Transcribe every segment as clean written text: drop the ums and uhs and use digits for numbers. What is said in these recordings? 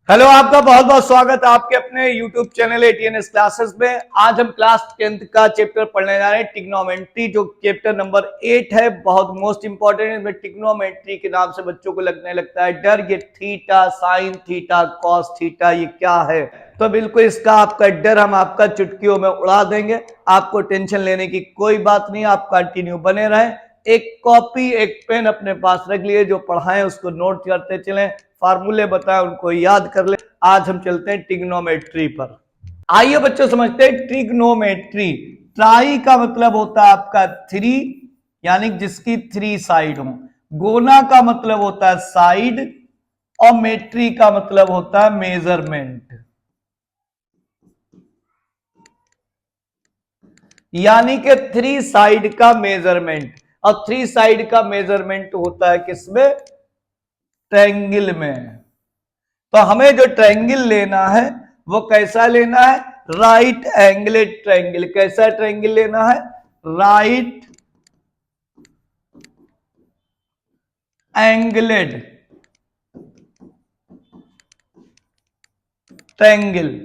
Hello, आपका बहुत बहुत स्वागत है आपके अपने YouTube चैनल ATNS क्लासेस में। आज हम क्लास 10th का चैप्टर पढ़ने जा रहे हैं, ट्रिग्नोमेट्री, जो चैप्टर नंबर 8 है। बहुत मोस्ट इंपॉर्टेंट है। इसमें ट्रिग्नोमेट्री के नाम से बच्चों को लगने लगता है डर, ये theta, sign theta, cos theta, ये क्या है? तो बिल्कुल इसका आपका डर हम आपका चुटकियों में उड़ा देंगे। आपको टेंशन लेने की कोई बात नहीं, आप कंटिन्यू बने रहें। एक कॉपी एक पेन अपने पास रख लिए, जो पढ़ाएं उसको नोट करते चलें, फार्मूले बताएं उनको याद कर ले। आज हम चलते हैं ट्रिग्नोमेट्री पर। आइए बच्चों समझते हैं ट्रिग्नोमेट्री। ट्राई का मतलब होता है आपका थ्री, यानी जिसकी थ्री साइड हो। गोना का मतलब होता है साइड, और मेट्री का मतलब होता है मेजरमेंट, यानी कि थ्री साइड का मेजरमेंट। और थ्री साइड का मेजरमेंट होता है किसमें? ट्रायंगल में। तो हमें जो ट्रायंगल लेना है वो कैसा लेना है? Right angled triangle. कैसा ट्रायंगल लेना है? Right angled triangle.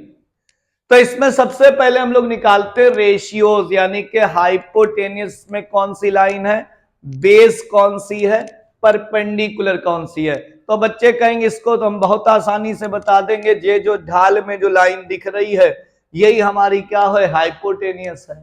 तो इसमें सबसे पहले हम लोग निकालते हैं रेशियोज, यानी कि हाइपोटेनियस में कौन सी लाइन है, बेस कौन सी है, परपेंडिकुलर कौन सी है। तो बच्चे कहेंगे इसको तो हम बहुत आसानी से बता देंगे, ये जो ढाल में जो लाइन दिख रही है यही हमारी क्या है? हाइपोटेनियस है।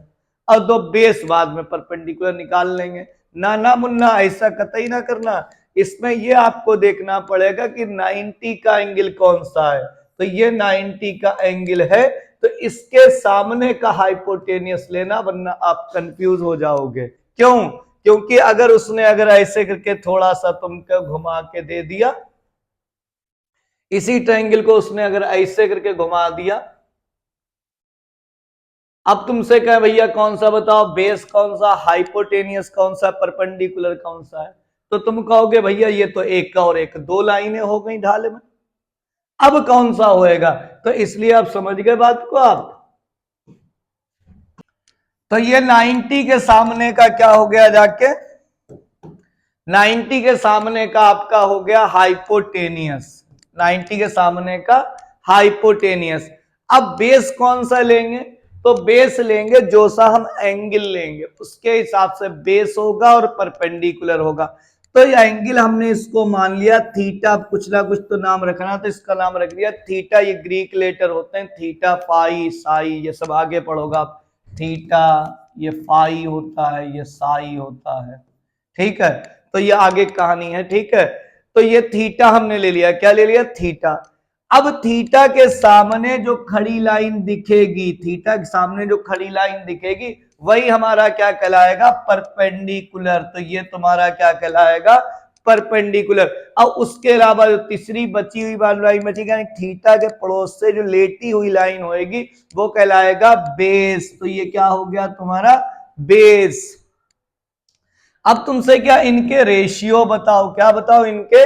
और दो बेस बाद में परपेंडिकुलर निकाल लेंगे। ना ना मुन्ना, ऐसा कतई ना करना। इसमें यह आपको देखना पड़ेगा कि 90 का एंगल कौन सा है। तो ये 90 का एंगल है, तो इसके सामने का हाइपोटेनियस लेना, वरना आप कंफ्यूज हो जाओगे। क्यों? क्योंकि अगर ऐसे करके थोड़ा सा तुमको घुमा के दे दिया, इसी ट्रायंगल को उसने अगर ऐसे करके घुमा दिया, अब तुमसे कहे भैया कौन सा बताओ, बेस कौन सा, हाइपोटेनियस कौन सा, परपेंडिकुलर कौन सा है, तो तुम कहोगे भैया ये तो एक का और एक, दो लाइनें हो गई ढाले में, अब कौन सा होएगा? तो इसलिए आप समझ गए बात को आप। तो ये 90 के सामने का क्या हो गया जाके? 90 के सामने का आपका हो गया हाइपोटेनियस। 90 के सामने का हाइपोटेनियस। अब बेस कौन सा लेंगे? तो बेस लेंगे जो सा हम एंगल लेंगे उसके हिसाब से बेस होगा और परपेंडिकुलर होगा। तो ये एंगल हमने इसको मान लिया थीटा, कुछ ना कुछ तो नाम रखना, तो इसका नाम रख दिया थीटा। ये ग्रीक लेटर होते हैं, थीटा, फाई, साई, ये सब आगे पढ़ोगा आप। थीटा, ये फाई होता है, ये साई होता है, ठीक है। तो ये आगे कहानी है, ठीक है। तो ये थीटा हमने ले लिया, क्या ले लिया? थीटा। अब थीटा के सामने जो खड़ी लाइन दिखेगी, थीटा के सामने जो खड़ी लाइन दिखेगी वही हमारा क्या कहलाएगा? परपेंडिकुलर। तो ये तुम्हारा क्या कहलाएगा? परपेंडिकुलर। अब उसके अलावा जो तीसरी बची हुई लाइन बचेगी, थीटा के पड़ोस से जो लेटी हुई लाइन होगी वो कहलाएगा बेस। तो ये क्या हो गया तुम्हारा? बेस। अब तुमसे क्या, इनके रेशियो बताओ। क्या बताओ? इनके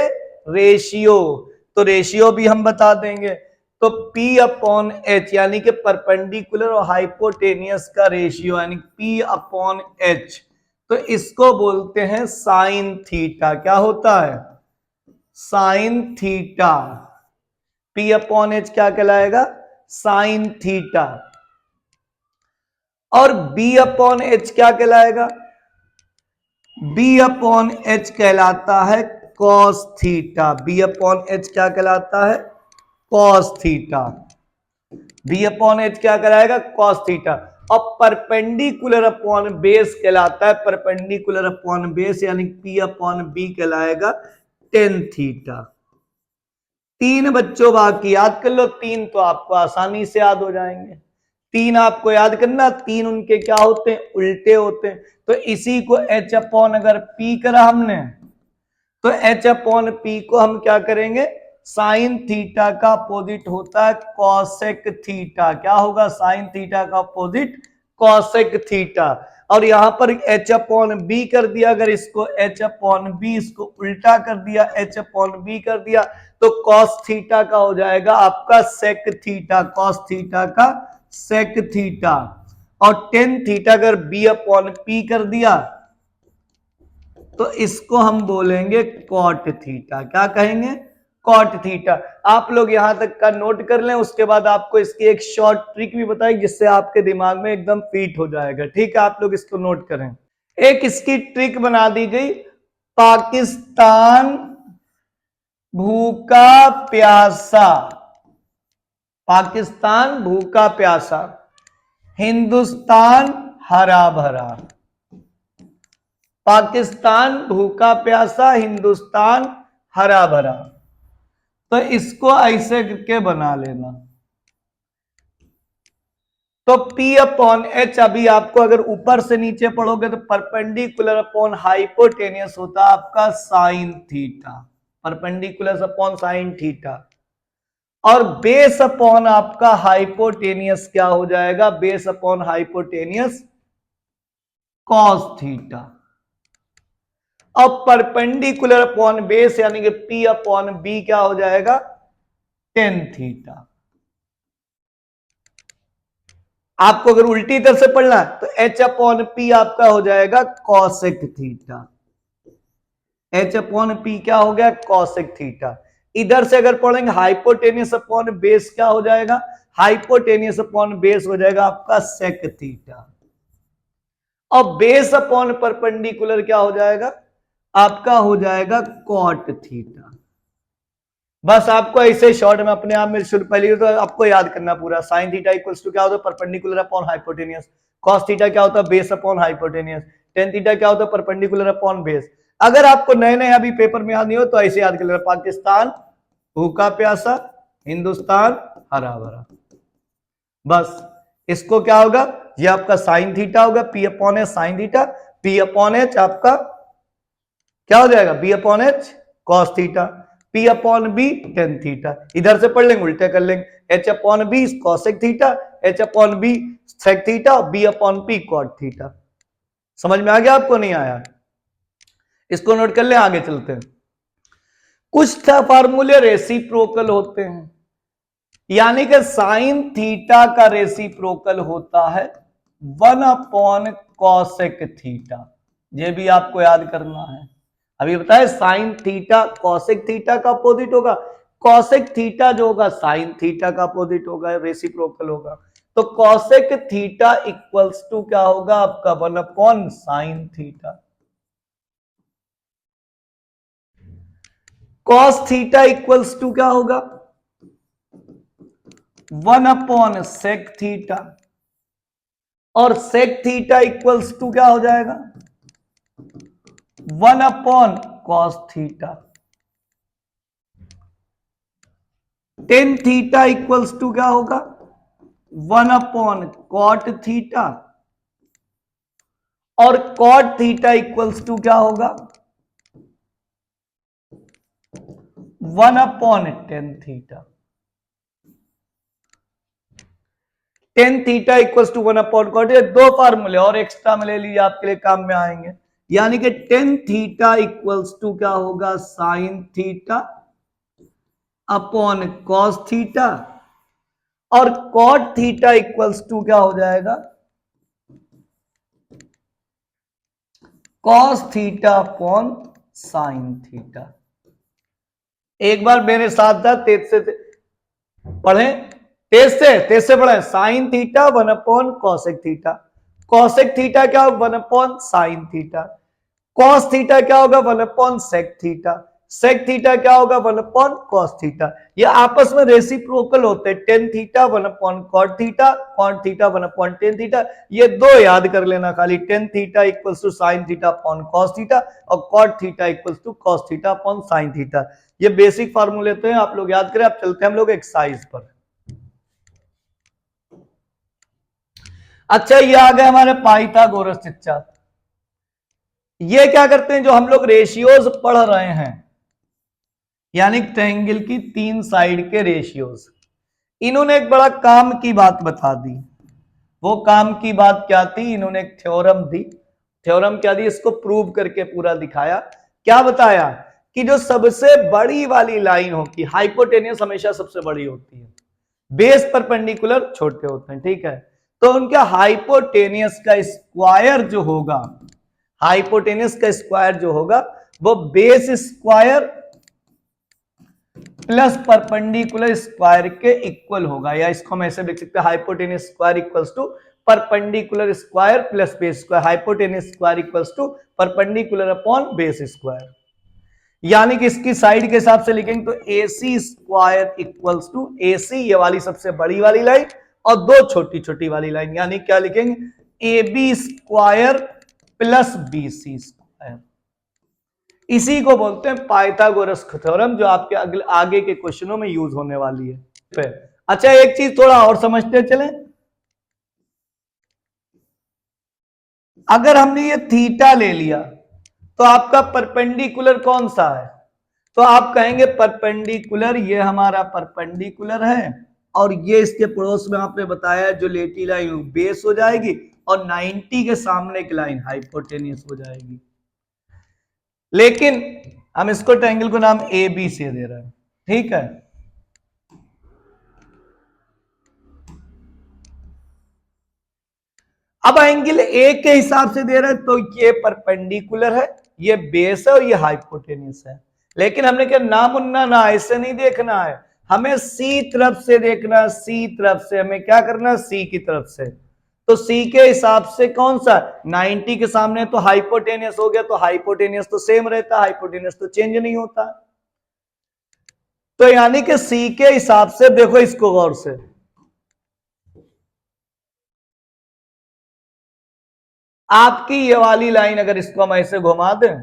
रेशियो। तो रेशियो भी हम बता देंगे। तो P अपॉन एच, यानी कि परपेंडिकुलर और हाइपोटेनियस का रेशियो, यानी P अपॉन एच, तो इसको बोलते हैं साइन थीटा। क्या होता है? Sine theta. P upon H क्या कहलाएगा? Sine theta. और B अपॉन एच क्या कहलाएगा? बी अपॉन एच कहलाता है cos theta. B upon H क्या कहलाता है? Cos theta. B upon H क्या कहलाएगा? Cos theta. और परपेंडिकुलर अपॉन बेस कहलाता है, परपेंडिकुलर अपॉन बेस यानी पी अपॉन बी कहलाएगा टेन थीटा। तीन बच्चों बाकी, याद कर लो तीन, तो आपको आसानी से याद हो जाएंगे। तीन आपको याद करना, तीन उनके क्या होते हैं? उल्टे होते हैं। तो इसी को एच अपॉन अगर पी करा हमने, तो एच अपॉन पी को हम क्या करेंगे? साइन थीटा का अपोजिट होता है कॉसेक थीटा। क्या होगा? साइन थीटा का अपोजिट कॉसेक थीटा। और यहां पर एच अपॉन बी कर दिया, अगर इसको एच अपॉन बी, इसको उल्टा कर दिया, एच अपॉन बी कर दिया, तो कॉस थीटा का हो जाएगा आपका सेक थीटा। कॉस थीटा का सेक थीटा। और टेन थीटा अगर बी अपॉन पी कर दिया, तो इसको हम बोलेंगे कॉट थीटा। क्या कहेंगे? Cot theta. आप लोग यहां तक का नोट कर लें, उसके बाद आपको इसकी एक शॉर्ट ट्रिक भी बताई जिससे आपके दिमाग में एकदम फिट हो जाएगा। ठीक है, आप लोग इसको नोट करें। एक इसकी ट्रिक बना दी गई, पाकिस्तान भूखा प्यासा, पाकिस्तान भूखा प्यासा, हिंदुस्तान हरा भरा। पाकिस्तान भूखा प्यासा, हिंदुस्तान हरा भरा। तो इसको ऐसे करके बना लेना। तो P अपॉन H अभी आपको अगर ऊपर से नीचे पढ़ोगे तो परपेंडिकुलर अपॉन हाइपोटेनियस होता है आपका sine theta, perpendicular upon sine theta. और बेस अपॉन आपका हाइपोटेनियस क्या हो जाएगा, base upon hypotenuse cos theta. अब परपेंडिकुलर अपॉन बेस यानी कि P अपॉन B क्या हो जाएगा, टेन थीटा। आपको अगर उल्टी तरफ से पढ़ना है तो H अपॉन P आपका हो जाएगा cosec theta. H upon P क्या हो गया, कॉसेक थीटा। इधर से अगर पढ़ेंगे हाइपोटेनियस अपॉन बेस क्या हो जाएगा, हाइपोटेनियस अपॉन बेस हो जाएगा आपका सेक थीटा। और बेस अपॉन परपेंडिकुलर क्या हो जाएगा, आपका हो जाएगा कॉट थीटा। बस आपको ऐसे शॉर्ट में अपने आप में शुरू पहले तो आपको याद करना पूरा। साइन थीटा इक्वल्स टू क्या होता है, perpendicular upon hypotenuse. Cos theta क्या होता है, base upon hypotenuse. Tan theta क्या होता है, परपेंडिकुलर अपॉन बेस। अगर आपको नए नए अभी पेपर में याद नहीं हो तो ऐसे याद कर लेना, पाकिस्तान भूखा प्यासा, हिंदुस्तान हरा भरा। बस इसको क्या होगा, ये आपका साइन थीटा होगा, P upon H sine theta, P upon H आपका क्या हो जाएगा, B upon H cos theta, P upon B tan theta. इधर से पढ़ लेंगे, उल्टे कर लेंगे, H upon B cosec theta, H upon B sec theta, B upon P cot theta. समझ में आ गया आपको, नहीं आया, इसको नोट कर ले, आगे चलते हैं। कुछ फार्मूले रेसिप्रोकल होते हैं, यानी कि साइन थीटा का रेसिप्रोकल होता है 1 अपॉन कॉसेक थीटा। ये भी आपको याद करना है। अभी बताए साइन थीटा कॉसेक थीटा का अपोजिट होगा, कॉसेक थीटा जो होगा साइन थीटा का अपोजिट होगा, रेसिप्रोकल होगा। तो कॉसेक थीटा इक्वल्स टू क्या होगा आपका 1 upon sine theta. Cos theta equals to क्या होगा 1 अपॉन सेक थीटा, और सेक थीटा इक्वल्स टू क्या हो जाएगा 1 upon cos theta. Tan theta equals to क्या होगा 1 अपॉन कॉट थीटा, और कॉट थीटा इक्वल्स टू क्या होगा 1 upon tan theta. Tan theta equals to 1 upon cot, ये दो फार्मूले और एक्स्ट्रा में ले लीजिए, आपके लिए काम में आएंगे। यानी कि टेन थीटा इक्वल्स टू क्या होगा sign theta upon cos theta, और कॉट थीटा इक्वल्स टू क्या हो जाएगा cos theta upon sine theta. एक बार मेरे साथ था, तेज से पढ़े, तेज से पढ़े। Sine theta 1 upon cosec theta, cosec theta क्या होगा 1 upon sine theta, cos theta क्या होगा 1 upon sec theta, sec theta क्या होगा 1 अपॉन कॉस थीटा। ये आपस में रेसिप्रोकल होते हैं, tan theta 1 upon cot theta, cot theta 1 upon tan theta. ये दो याद कर लेना खाली, tan theta equals to sine theta upon cos theta, और cot theta equals to cos theta upon sine theta. ये बेसिक फार्मूले तो हैं, आप लोग याद करें। अब चलते हैं हम लोग एक्सरसाइज पर। अच्छा, ये आ गए हमारे पाइथागोरस चिच्चा। ये क्या करते हैं, जो हम लोग रेशियोज पढ़ रहे हैं, यानी ट्रायंगल की तीन साइड के रेशियोज, इन्होंने एक बड़ा काम की बात बता दी। वो काम की बात क्या थी, इन्होंने एक थ्योरम दी। थ्योरम क्या दी, इसको प्रूव करके पूरा दिखाया। क्या बताया कि जो सबसे बड़ी वाली लाइन होती है, हाइपोटेनियस हमेशा सबसे बड़ी होती है, बेस परपेंडिकुलर छोटे होते हैं, ठीक है। तो उनका हाइपोटेनियस का स्क्वायर जो होगा, हाइपोटेनियस का स्क्वायर जो होगा वो base square plus perpendicular square के इक्वल होगा, या इसको हम ऐसे लिख सकते हैं hypotenuse square equals to perpendicular square plus base square, hypotenuse square equals to perpendicular upon base square. यानी कि इसकी साइड के हिसाब से लिखेंगे तो A C square equals to A C, ये वाली सबसे बड़ी वाली लाइन और दो छोटी छोटी वाली लाइन, यानी क्या लिखेंगे A B square plus B C square. इसी को बोलते हैं पाइथागोरस थ्योरम, जो आपके आगे के क्वेश्चनों में यूज होने वाली है। अच्छा, एक चीज थोड़ा और समझते चले, अगर हमने ये थीटा ले लिया तो आपका परपेंडिकुलर कौन सा है, तो आप कहेंगे परपेंडिकुलर, ये हमारा परपेंडिकुलर है और ये इसके पड़ोस में आपने बताया जो लेटी लाइन बेस हो जाएगी और 90 के सामने की लाइन हाइपोटेनियस हो जाएगी। लेकिन हम इसको ट्रायंगल को नाम ए बी से दे रहे हैं, ठीक है। अब एंगल ए के हिसाब से दे रहे हैं तो ये परपेंडिकुलर है, ये बेस है और ये हाइपोटेनियस है। लेकिन हमने क्या ना मुन्ना ना ऐसे नहीं देखना है, हमें सी तरफ से देखना, सी तरफ से हमें क्या करना, सी की तरफ से। तो सी के हिसाब से कौन सा 90 के सामने तो हाइपोटेनियस हो गया, तो हाइपोटेनियस तो सेम रहता, हाइपोटेनियस तो चेंज नहीं होता। तो यानी कि सी के हिसाब से देखो इसको गौर से, आपकी ये वाली लाइन अगर इसको हम ऐसे घुमा दें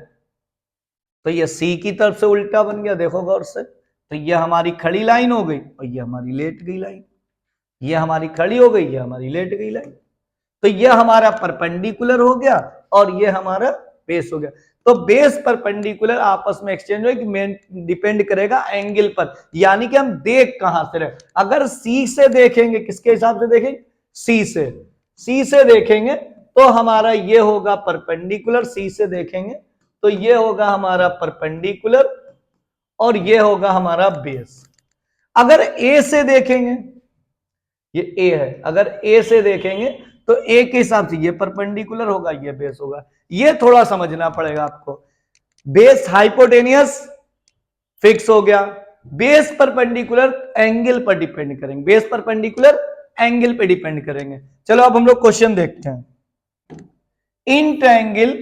तो ये सी की तरफ से उल्टा बन गया, देखो गौर से। तो ये हमारी खड़ी लाइन हो गई और ये हमारी लेट गई लाइन, ये हमारी खड़ी हो गई, ये हमारी लेट गई लाइन। तो ये हमारा परपेंडिकुलर हो गया और ये हमारा बेस हो गया। तो बेस परपेंडिकुलर आपस में एक्सचेंज हो, मेन डिपेंड करेगा एंगल पर, यानी कि हम देख कहां से रहे। अगर सी से देखेंगे, किसके हिसाब से देखेंगे, सी से देखेंगे तो हमारा ये होगा परपेंडिकुलर, सी से देखेंगे तो ये होगा हमारा परपेंडिकुलर और ये होगा हमारा बेस। अगर ए से देखेंगे, ये ए है, अगर ए से देखेंगे तो ए के हिसाब से ये परपेंडिकुलर होगा, ये बेस होगा। ये थोड़ा समझना पड़ेगा आपको। बेस हाइपोटेनियस फिक्स हो गया, बेस परपेंडिकुलर एंगल पर डिपेंड करेंगे, बेस परपेंडिकुलर एंगल पे डिपेंड करेंगे। चलो अब हम लोग क्वेश्चन देखते हैं। In triangle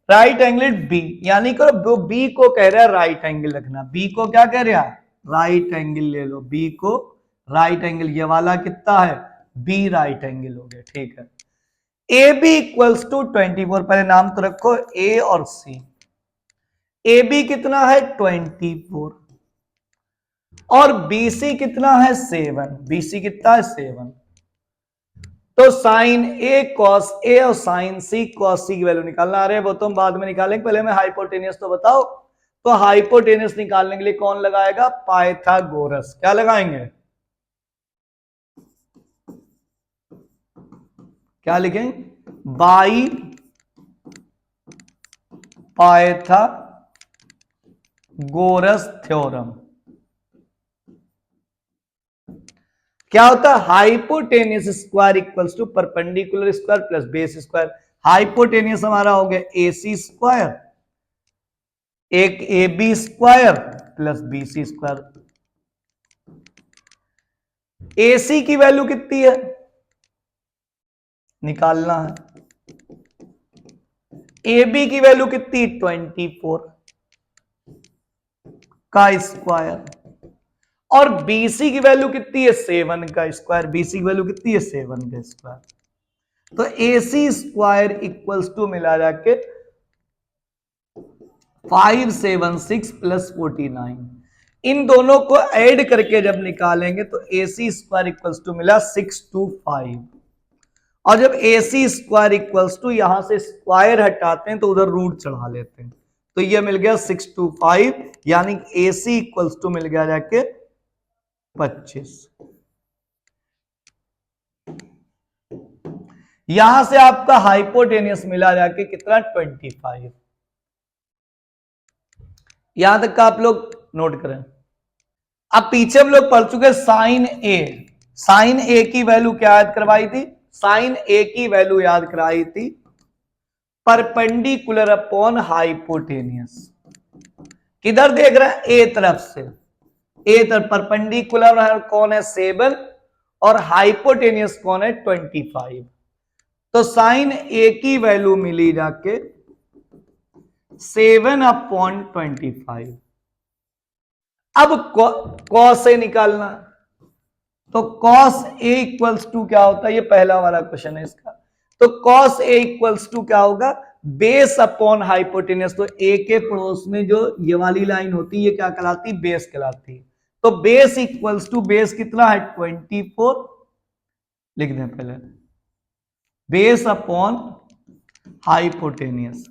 right angle B, यानी कि बी को कह रहा है राइट एंगल रखना, बी को क्या कह रहा है, राइट एंगल ले लो, बी को राइट एंगल, ये वाला कितना है, बी राइट एंगल हो गया, ठीक है। ए बी इक्वल्स टू 24, पहले नाम तो रखो ए और सी। ए बी कितना है 24 और बीसी कितना है 7, बीसी कितना है 7। तो साइन ए कॉस ए और साइन सी कॉस सी की वैल्यू निकालना, आ रहे हैं वो तो हम बाद में निकालेंगे, पहले मैं हाइपोटेनियस तो बताओ। तो हाइपोटेनियस निकालने के लिए कौन लगाएगा, पाइथागोरस। क्या लगाएंगे, क्या लिखेंगे, बाई पाइथागोरस थ्योरम। क्या होता है, hypotenuse square equals to perpendicular square plus base square. Hypotenuse हमारा हो गया ए सी स्क्वायर, एक A B square plus B C square. A C की वैल्यू कितनी है निकालना है, ए बी की वैल्यू कितनी 24 का स्क्वायर और बीसी की वैल्यू कितनी है 7 का स्क्वायर, बीसी की वैल्यू कितनी है 7 का स्क्वायर। तो A C square equals to मिला जाके 576 प्लस 49, इन दोनों को ऐड करके जब निकालेंगे तो A C square equals to मिला 625। और जब ए सी स्क्वायर इक्वल्स टू यहां से स्क्वायर हटाते हैं तो उधर रूट चढ़ा लेते हैं, तो ये मिल गया 625, यानी ए सी इक्वल्स टू मिल गया जाके 25। यहां से आपका हाइपोटेनियस मिला जाके कितना 25। यहां तक का आप लोग नोट करें। अब पीछे हम लोग पढ़ चुके साइन ए, साइन ए की वैल्यू क्या याद करवाई थी, साइन ए की वैल्यू याद कराई थी परपेंडिकुलर अपॉन हाइपोटेनियस। किधर देख रहे हैं, ए तरफ से, ए तर परपेंडिकुलर कौन है 7 और हाइपोटेनियस कौन है 25। तो साइन ए की वैल्यू मिली जाके 7/25। अब कॉस ए निकालना, तो कॉस ए इक्वल्स टू क्या होता है, ये पहला वाला क्वेश्चन है इसका। तो कॉस ए इक्वल्स टू क्या होगा, बेस अपॉन हाइपोटेनियस। तो ए के पड़ोस में जो ये वाली लाइन होती है ये क्या कहलाती है, बेस कहलाती है। तो बेस इक्वल्स टू, बेस कितना है 24, लिख दें पहले, बेस अपॉन हाइपोटेनियस।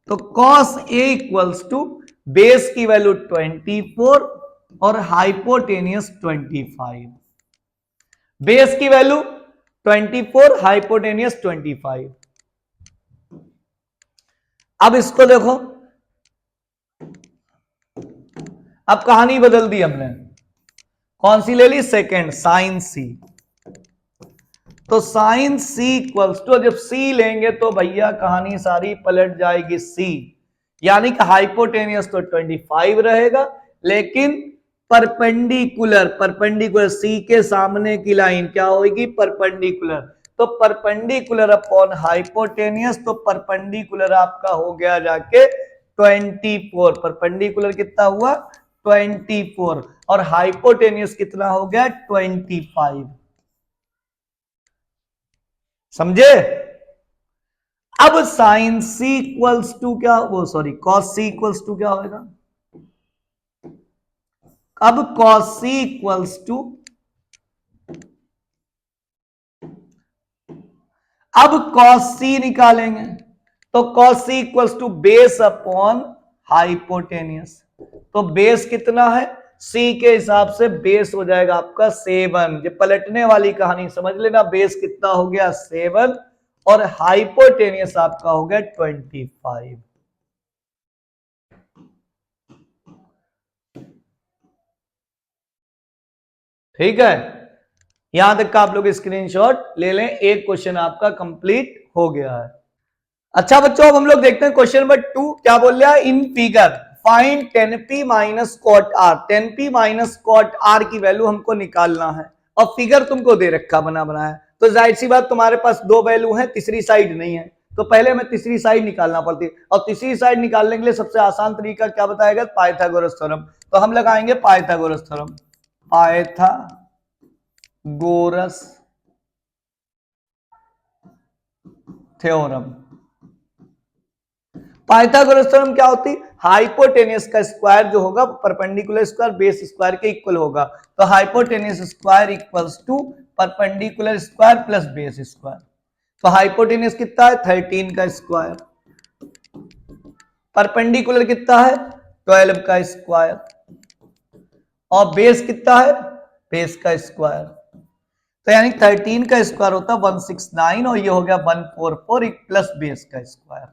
तो cos A equals to base की वैल्यू 24 और हाइपोटेनियस 25। बेस की वैल्यू 24, हाइपोटेनियस 25। अब इसको देखो, अब कहानी बदल दी हमने, कौन सी ले ली, सेकेंड, साइन सी। तो साइन सी इक्वल्स टू, जब सी लेंगे तो भैया कहानी सारी पलट जाएगी सी, यानी कि हाइपोटेनियस तो 25 रहेगा, लेकिन परपेंडिकुलर सी के सामने की लाइन क्या होगी, परपेंडिकुलर। तो परपेंडिकुलर अपॉन हाइपोटेनियस, तो परपेंडिकुलर आपका हो गया जाके 24। परपेंडिकुलर कितना हुआ 24 और हाइपोटेनियस कितना हो गया 25। समझे। अब साइन सी इक्वल्स टू क्या, वो sorry cos C equals to क्या होगा, अब कॉस सी इक्वल्स टू, अब कॉस सी निकालेंगे, तो cos C equals to base upon hypotenuse. तो बेस कितना है, सी के हिसाब से बेस हो जाएगा आपका 7। ये पलटने वाली कहानी समझ लेना, बेस कितना हो गया 7 और हाइपोटेनियस आपका हो गया 25। ठीक है, यहां तक का आप लोग स्क्रीनशॉट ले लें, एक क्वेश्चन आपका कंप्लीट हो गया है। अच्छा बच्चों, अब हम लोग देखते हैं क्वेश्चन नंबर 2 क्या बोल रहा है, in figure find 10p minus cot R. 10p minus cot R की वैल्यू हमको निकालना है और फिगर तुमको दे रखा बना बनाया, तो जाहिर सी बात तुम्हारे पास दो वैल्यू है, तीसरी साइड नहीं है, तो पहले हमें तीसरी साइड निकालना पड़ती है। और तीसरी साइड निकालने के लिए सबसे आसान तरीका क्या बताएगा, पाइथागोरस थ्योरम। तो हम लगाएंगे Pythagoras theorem, Pythagoras theorem. Pythagoras theorem क्या होती, हाइपोटेनियस का स्क्वायर जो होगा परपेंडिकुलर स्क्वायर बेस स्क्वायर के इक्वल होगा। तो hypotenuse square equals to perpendicular square plus base square. तो हाइपोटेनियस कितना है 13 का स्क्वायर, परपेंडिकुलर कितना है 12 का स्क्वायर, और बेस कितना है बेस का स्क्वायर। तो यानी 13 का स्क्वायर होता है 169 और ये हो गया 144 प्लस बेस का स्क्वायर।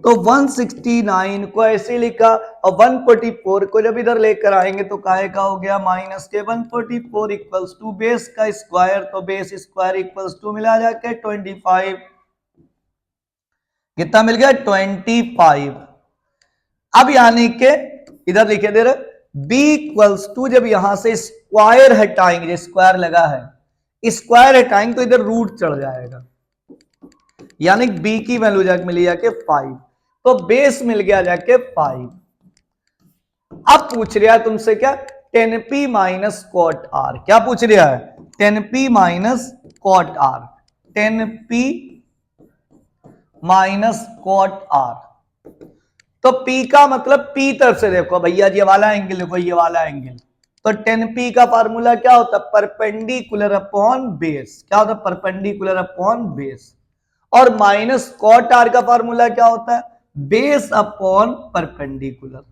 तो 169 को ऐसे लिखा और 144 को जब इधर लेकर आएंगे तो काहे का हो गया माइनस के 144 इक्वल्स टू बेस का स्क्वायर। तो बेस स्क्वायर इक्वल्स टू मिला जाके 25, कितना मिल गया 25। अब यानी के इधर लिखे दे रहे b इक्वल्स टू, जब यहां से स्क्वायर हटाएंगे, स्क्वायर लगा है स्क्वायर हटाएंगे तो इधर रूट चढ़ जाएगा, यानी b की वैल्यू जाके मिली जाके 5। तो बेस मिल गया जाके 5। अब पूछ रहा है तुमसे क्या 10p माइनस कॉट आर, क्या पूछ रहा है 10p minus cot R, 10p minus cot R. तो p का मतलब p तरफ से देखो भैया, ये वाला एंगल देखो, ये वाला एंगल। तो 10p का फार्मूला क्या होता है, परपेंडिकुलर अपॉन बेस। क्या होता है, परपेंडिकुलर अपॉन बेस। और माइनस कॉट आर का फार्मूला क्या होता है, बेस अपॉन परपेंडिकुलर।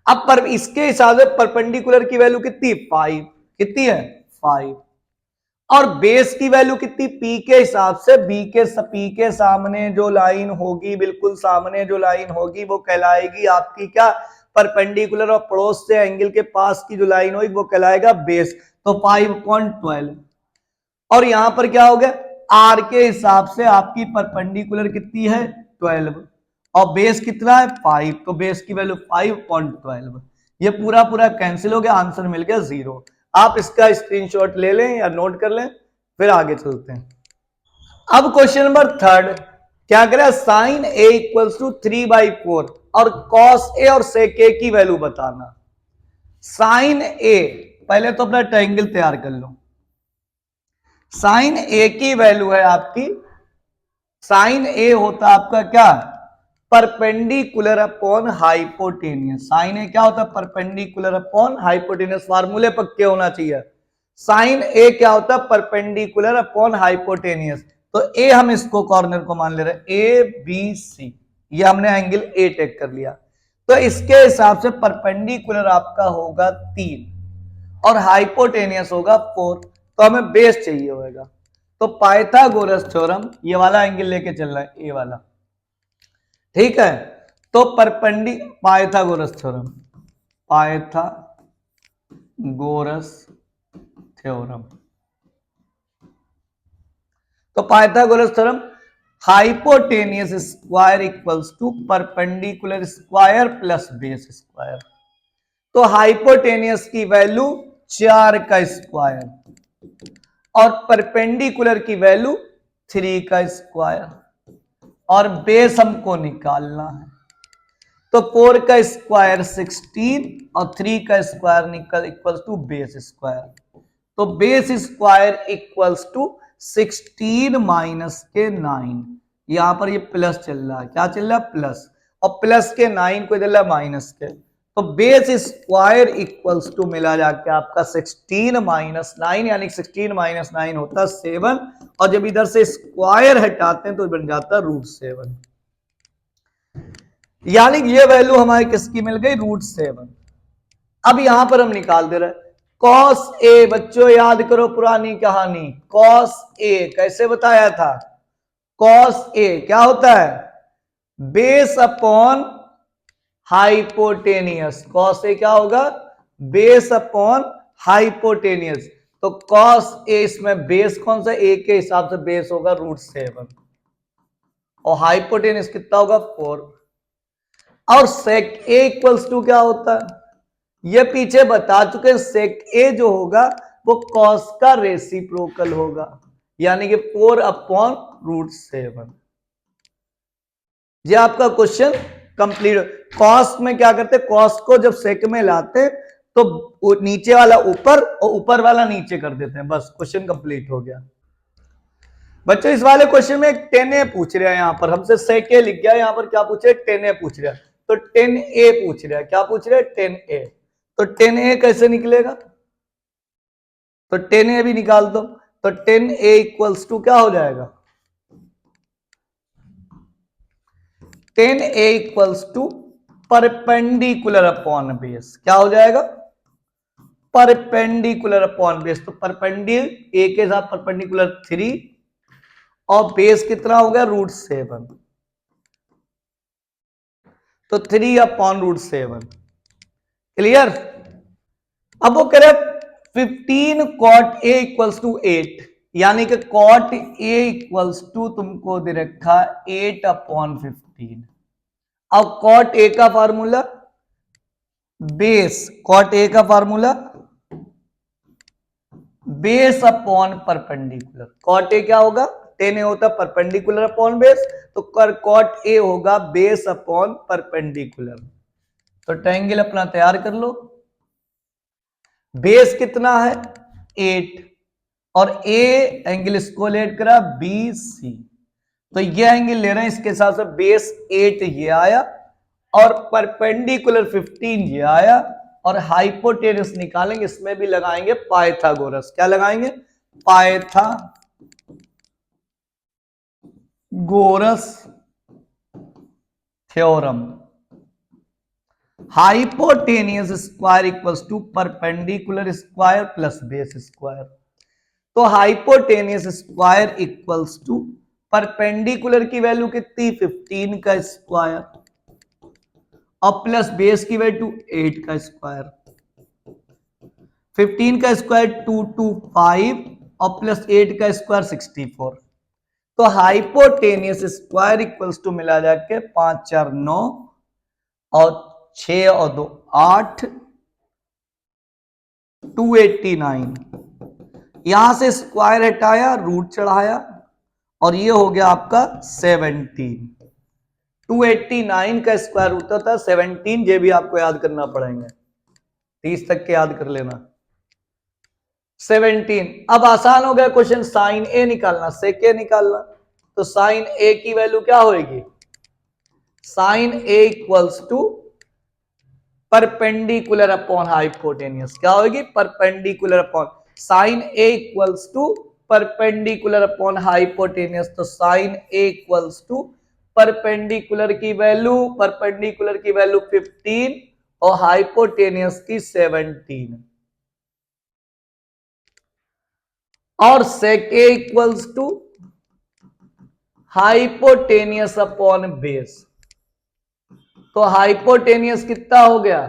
अब पर इसके हिसाब से परपेंडिकुलर की वैल्यू कितनी 5, कितनी है 5, और बेस की वैल्यू कितनी p के हिसाब से, p के सामने जो लाइन होगी, बिल्कुल सामने जो लाइन होगी वो कहलाएगी आपकी क्या, परपेंडिकुलर, और पड़ोस से एंगल के पास की जो लाइन होगी वो कहलाएगा बेस। तो 5/12। और यहां पर क्या हो गया, आर के हिसाब से आपकी परपेंडिकुलर कितनी है 12, और बेस कितना है 5, तो बेस की वैल्यू 5.12। ये पूरा पूरा कैंसिल हो गया, आंसर मिल गया 0। आप इसका स्क्रीनशॉट ले लें या नोट कर लें, फिर आगे चलते हैं। अब क्वेश्चन नंबर 3 क्या करें, साइन ए इक्वल्स टू 3/4 और कॉस ए और सेक ए की वैल्यू बताना। साइन ए, पहले तो अपना ट्रायंगल तैयार कर लो। साइन ए की वैल्यू है आपकी, साइन ए होता है आपका क्या, परपेंडिकुलर अपॉन हाइपोटेनियस। साइन ए क्या होता है, परपेंडिकुलर अपॉन हाइपोटेनियस। फार्मूले पक्के होना चाहिए। साइन ए क्या होता है, परपेंडिकुलर अपॉन हाइपोटेनियस। तो ए हम इसको कॉर्नर को मान ले रहे हैं, ए बी सी, ये हमने एंगल ए टेक कर लिया। तो इसके हिसाब से परपेंडिकुलर आपका होगा 3 और हाइपोटेनियस होगा 4। तो हमें बेस चाहिए होगा। तो पाइथागोरस थ्योरम, ये वाला एंगल लेके चल रहा है, ए वाला, ठीक है। तो पाइथागोरस थ्योरम, पाइथागोरस थ्योरम, तो Pythagoras theorem, hypotenuse square equals to perpendicular square plus base square. तो हाइपोटेनियस की वैल्यू 4 का स्क्वायर और परपेंडिकुलर की वैल्यू 3 का स्क्वायर, और बेस हमको निकालना है। तो 4 का स्क्वायर 16 और 3 का स्क्वायर निकल इक्वल्स टू बेस स्क्वायर। तो base square equals to 16 minus के 9। यहां पर ये प्लस चल रहा है, क्या चल रहा है, प्लस, और प्लस के 9 को चल रहा है माइनस के। तो बेस स्क्वायर इक्वल्स टू मिला जाके आपका 16 माइनस 9, यानी 16 माइनस 9 होता है 7, और जब इधर से स्क्वायर हटाते हैं तो बन जाता है √7। यानी ये वैल्यू हमारी किसकी मिल गई, √7। अब यहां पर हम निकाल दे रहे हैं कॉस ए। बच्चों याद करो पुरानी कहानी, कॉस ए कैसे बताया था। कॉस ए क्या होता है, base upon hypotenuse. Cos A क्या होगा, बेस अपॉन हाइपोटेनियस। तो कॉस ए, इसमें बेस कौन सा, ए के हिसाब से बेस होगा √7 और हाइपोटेनियस कितना होगा 4। और सेक ए इक्वल्स टू क्या होता है, ये पीछे बता चुके हैं। सेक ए जो होगा वो कॉस का रेसिप्रोकल होगा, यानी कि 4/√7। ये आपका क्वेश्चन कंप्लीट। कॉस में क्या करते, कॉस को जब सेक में लाते तो नीचे वाला ऊपर और ऊपर वाला नीचे कर देते हैं, बस क्वेश्चन कंप्लीट हो गया। बच्चों इस वाले क्वेश्चन में 10A पूछ रहा है, यहां पर हमसे सेक ए लिख गया, यहां पर क्या पूछ रहे हैं, 10A पूछ रहा है। तो 10A पूछ रहा है, क्या पूछ रहे हैं, 10A। तो 10A कैसे निकलेगा, तो 10A भी निकाल दो। तो 10A इक्वल्स टू क्या हो जाएगा, 10A equals to perpendicular upon base. क्या हो जाएगा, परपेंडिकुलर अपॉन बेस। तो परपेंडिकुलर ए के साथ परपेंडिकुलर 3 और बेस कितना हो गया √7। तो 3/√7। क्लियर। अब वो कह रहे 15 cot A इक्वल्स टू 8, यानी कि cot A इक्वल्स टू तुमको दे रखा 8/15। अब cot A का फार्मूला, बेस, cot A का formula base upon perpendicular. cot A क्या होगा, 10A होता है परपेंडिकुलर अपॉन बेस, तो cot A होगा बेस अपॉन परपेंडिकुलर। तो ट्रायंगल अपना तैयार कर लो। बेस कितना है 8 और ए एंगल इसको लेट करा BC। तो ये एंगल ले रहे हैं, इसके साथ से बेस 8 ये आया और परपेंडिकुलर 15 ये आया, और हाइपोटेनस निकालेंगे, इसमें भी लगाएंगे पाइथागोरस। क्या लगाएंगे, Pythagoras theorem. Hypotenuse square equals to perpendicular square plus base square. तो hypotenuse square equals to perpendicular की वैल्यू कितनी 15 का स्क्वायर और प्लस बेस की वैल्यू 8 का स्क्वायर। 15 का स्क्वायर 225 और प्लस 8 का स्क्वायर 64। तो हाइपोटेनियस स्क्वायर इक्वल्स टू मिला जाके 5 4 9 और 6 और 2 8 289। यहां से स्क्वायर हटाया, रूट चढ़ाया और ये हो गया आपका 17। 289 का स्क्वायर होता था 17। ये भी आपको याद करना पड़ेंगे, 30 तक के याद कर लेना। 17। अब आसान हो गया क्वेश्चन, साइन ए निकालना, सेक ए निकालना। तो साइन ए की वैल्यू क्या होगी? Sine A equals to perpendicular upon hypotenuse. क्या होगी? Perpendicular upon. Sine A equals to perpendicular upon hypotenuse. तो sine A equals to perpendicular की वैल्यू 15 और हाइपोटेनियस की 17 और sec A equals to hypotenuse upon base. तो हाइपोटेनियस कितना हो गया?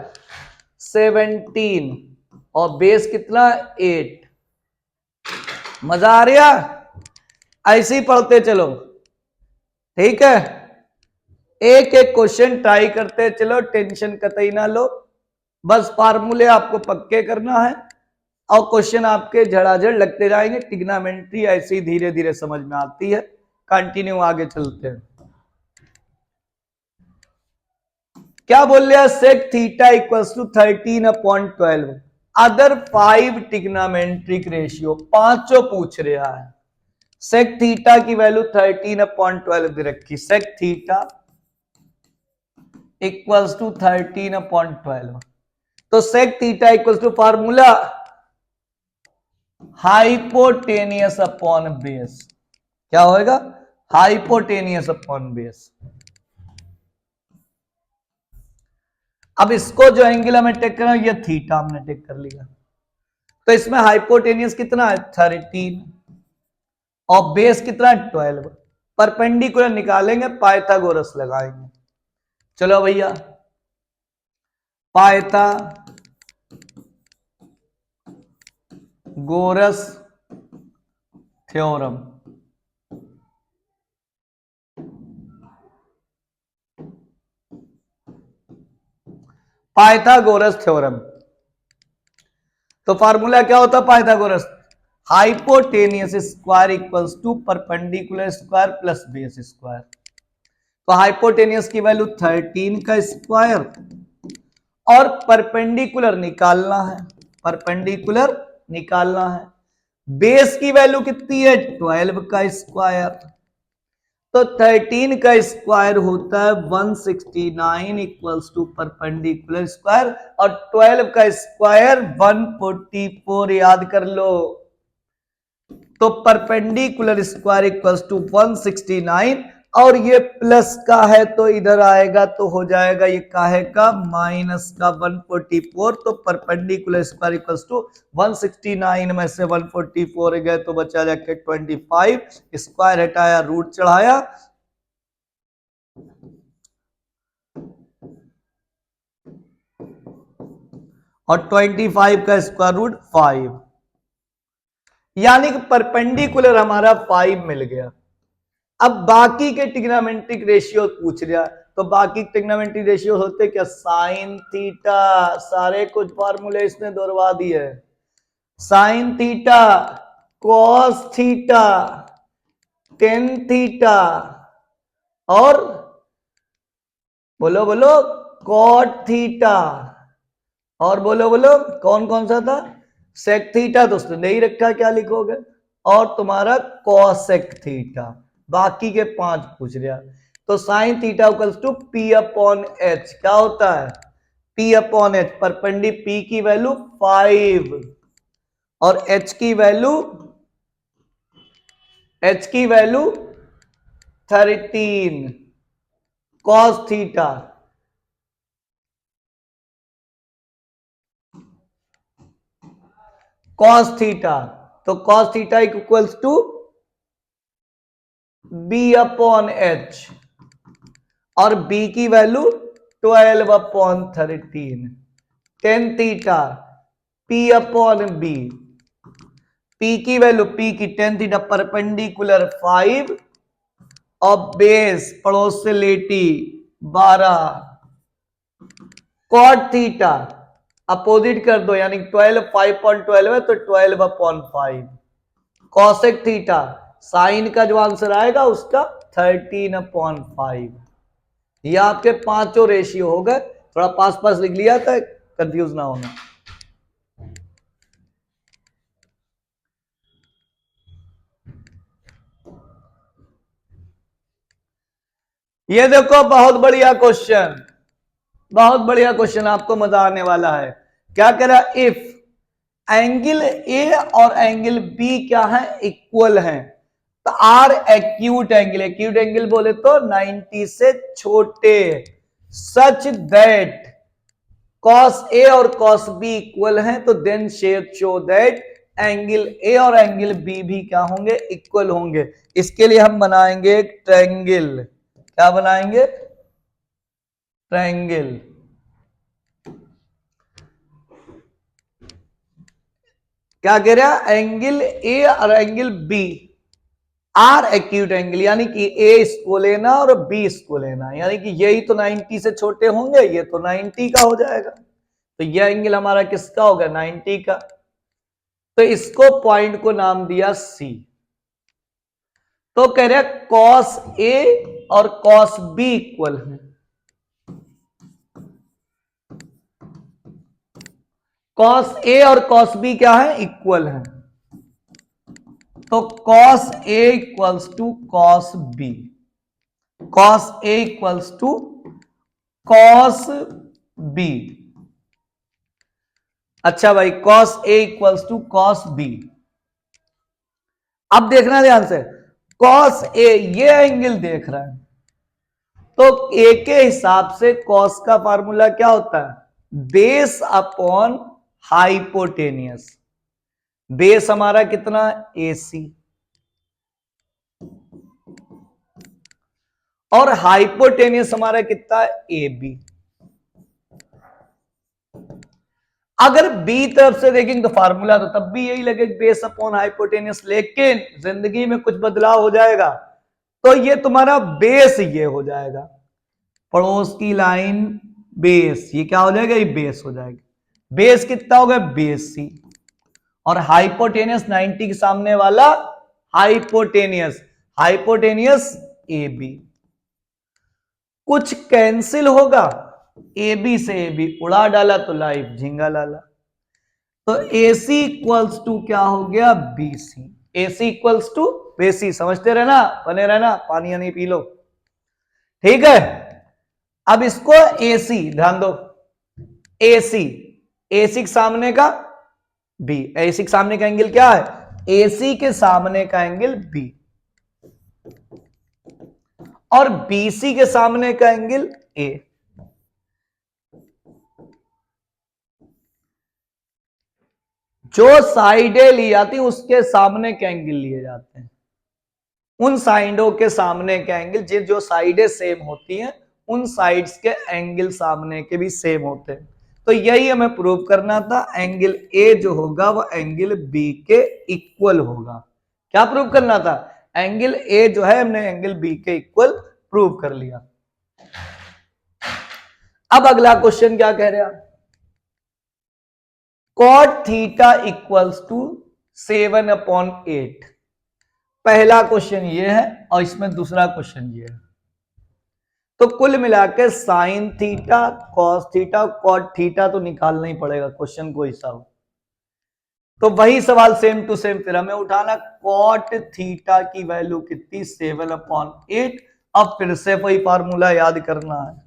17 और बेस कितना? 8। मजा आ रहा? ऐसे ही पढ़ते चलो, ठीक है। एक एक क्वेश्चन ट्राई करते चलो, टेंशन कतई ना लो। बस फार्मूले आपको पक्के करना है और क्वेश्चन आपके झड़ाझड़ लगते जाएंगे। ट्रिग्नोमेट्री ऐसे ही धीरे धीरे समझ में आती है। कंटिन्यू आगे चलते हैं। क्या बोल रहा है? Sec theta equals to 13/12। Other 5 trigonometric ratio, पांचों पूछ रहा है। सेक थीटा की वैल्यू 13/12 दे रखी। Sec theta equals to 13/12। तो sec theta equals to formula hypotenuse upon base. क्या होएगा? Hypotenuse upon base. अब इसको जो एंगल हमें टेक करना है, ये थीटा हमने टेक कर लिया। तो इसमें हाइपोटेनियस कितना है? 13 और बेस कितना है? 12। परपेंडिकुलर निकालेंगे, पाइथागोरस लगाएंगे। चलो भैया, पाइथागोरस थ्योरम। Pythagoras theorem. तो फार्मूला क्या होता है Pythagoras? Hypotenuse square equals to perpendicular square plus base square. तो हाइपोटेनियस की वैल्यू 13 का स्क्वायर और परपेंडिकुलर निकालना है, परपेंडिकुलर निकालना है। बेस की वैल्यू कितनी है? 12 का स्क्वायर। तो 13 का स्क्वायर होता है 169 इक्वल्स टू परपेंडिकुलर स्क्वायर और 12 का स्क्वायर 144। याद कर लो। तो परपेंडिकुलर स्क्वायर इक्वल्स टू 169 और ये प्लस का है तो इधर आएगा तो हो जाएगा ये काहे का? माइनस का 144। तो परपेंडिकुलर स्क्वायर इक्वल्स टू 169 में से 144 गए तो बचा जाके 25। स्क्वायर हटाया, रूट चढ़ाया, और 25 का स्क्वायर रूट 5, यानी कि परपेंडिकुलर हमारा 5 मिल गया। अब बाकी के ट्रिग्नोमेट्रिक रेशियो पूछ रहा। तो बाकी ट्रिग्नोमेट्रिक रेशियो होते क्या? साइन थीटा, सारे कुछ फार्मूले इसने दोहरवा दिए। Sign theta, cos theta, tan theta और बोलो बोलो कॉट थीटा। और बोलो बोलो कौन कौन सा था? सेक थीटा तो उसने नहीं रखा, क्या लिखोगे? और तुम्हारा कॉसेक थीटा। बाकी के 5 पूछ रहा। तो sine theta equals to P upon H. क्या होता है? P upon H. Perpendicular P की वैल्यू 5 और एच की value 13 cos theta. Cos theta, तो cos theta equals to B upon H और बी की value 12/13। Tan theta P upon B, P की वैल्यू, पी की टेन थीटा परपेंडिकुलर 5 और base पड़ोस से लेटी 12, कॉट थीटा अपोजिट कर दो यानी 12 5.12 है तो 12/5, कॉसेक थीटा साइन का जो आंसर आएगा उसका 13/5। ये आपके पांचों रेशियो हो गए, थोड़ा पास पास लिख लिया था कंफ्यूज ना होना। ये देखो बहुत बढ़िया क्वेश्चन, बहुत बढ़िया क्वेश्चन, आपको मजा आने वाला है। क्या कह रहा है, इफ एंगल ए और एंगल बी क्या है, इक्वल है, तो are acute angle, acute angle बोले तो 90 से छोटे, सच दैट कॉस ए और कॉस बी इक्वल हैं, तो then show that angle A और एंगल बी भी क्या होंगे, इक्वल होंगे। इसके लिए हम बनाएंगे एक ट्रायंगल। क्या बनाएंगे, ट्रायंगल। क्या कह रहा है, एंगल ए और angle B are acute angle, यानी कि ए इसको लेना और बी इसको लेना, यानी कि यही तो 90 से छोटे होंगे, ये तो 90 का हो जाएगा, तो यह एंगल हमारा किसका होगा, 90 का। तो इसको पॉइंट को नाम दिया सी। तो कह रहे कॉस ए और कॉस बी इक्वल है, कॉस ए और कॉस बी क्या है, इक्वल है, तो cos A equals to cos B, cos A equals to cos B. अच्छा भाई, cos A equals to cos B. अब देखना ध्यान से, कॉस ए ये एंगल देख रहा है, तो ए के हिसाब से कॉस का फार्मूला क्या होता है, बेस अपॉन हाइपोटेनियस। बेस हमारा कितना, AC, और हाइपोटेनियस हमारा कितना है, AB। अगर बी तरफ से देखेंगे तो फार्मूला तो तब भी यही लगे, बेस अपॉन हाइपोटेनियस, लेकिन जिंदगी में कुछ बदलाव हो जाएगा, तो ये तुम्हारा बेस ये हो जाएगा, पड़ोस की लाइन बेस, ये क्या हो जाएगा, ये बेस हो जाएगा। बेस कितना होगा, बेस C, और हाइपोटेनियस 90 के सामने वाला हाइपोटेनियस, हाइपोटेनियस AB। कुछ कैंसिल होगा, AB से AB उड़ा डाला तो लाइव झिंगा लाला, तो AC इक्वल्स टू क्या हो गया, BC। AC equals to BC, समझते रहना, बने रहना, पानी नहीं पी लो, ठीक है। अब इसको AC, ध्यान दो, AC, AC के सामने का B, AC के सामने का एंगल क्या है, AC के सामने का एंगल B, और BC के सामने का एंगल A। जो साइडें ली जाती उसके सामने के एंगल लिए जाते हैं, उन साइडों के सामने के एंगल, जो साइडें सेम होती हैं उन साइड्स के एंगल सामने के भी सेम होते हैं। तो यही हमें प्रूव करना था, एंगल ए जो होगा वो एंगल बी के इक्वल होगा। क्या प्रूव करना था, एंगल ए जो है हमने एंगल बी के इक्वल प्रूव कर लिया। अब अगला क्वेश्चन क्या कह रहे हैं, कॉट थीटा इक्वल्स टू 7/8। पहला क्वेश्चन ये है और इसमें दूसरा क्वेश्चन ये है, तो कुल मिलाकर sine theta, cos theta, cot theta तो निकालना ही पड़ेगा, क्वेश्चन कोई सा हो। तो वही सवाल सेम टू सेम फिर हमें उठाना, कॉट थीटा की वैल्यू कितनी, 7/8। अब फिर से वही फार्मूला याद करना है,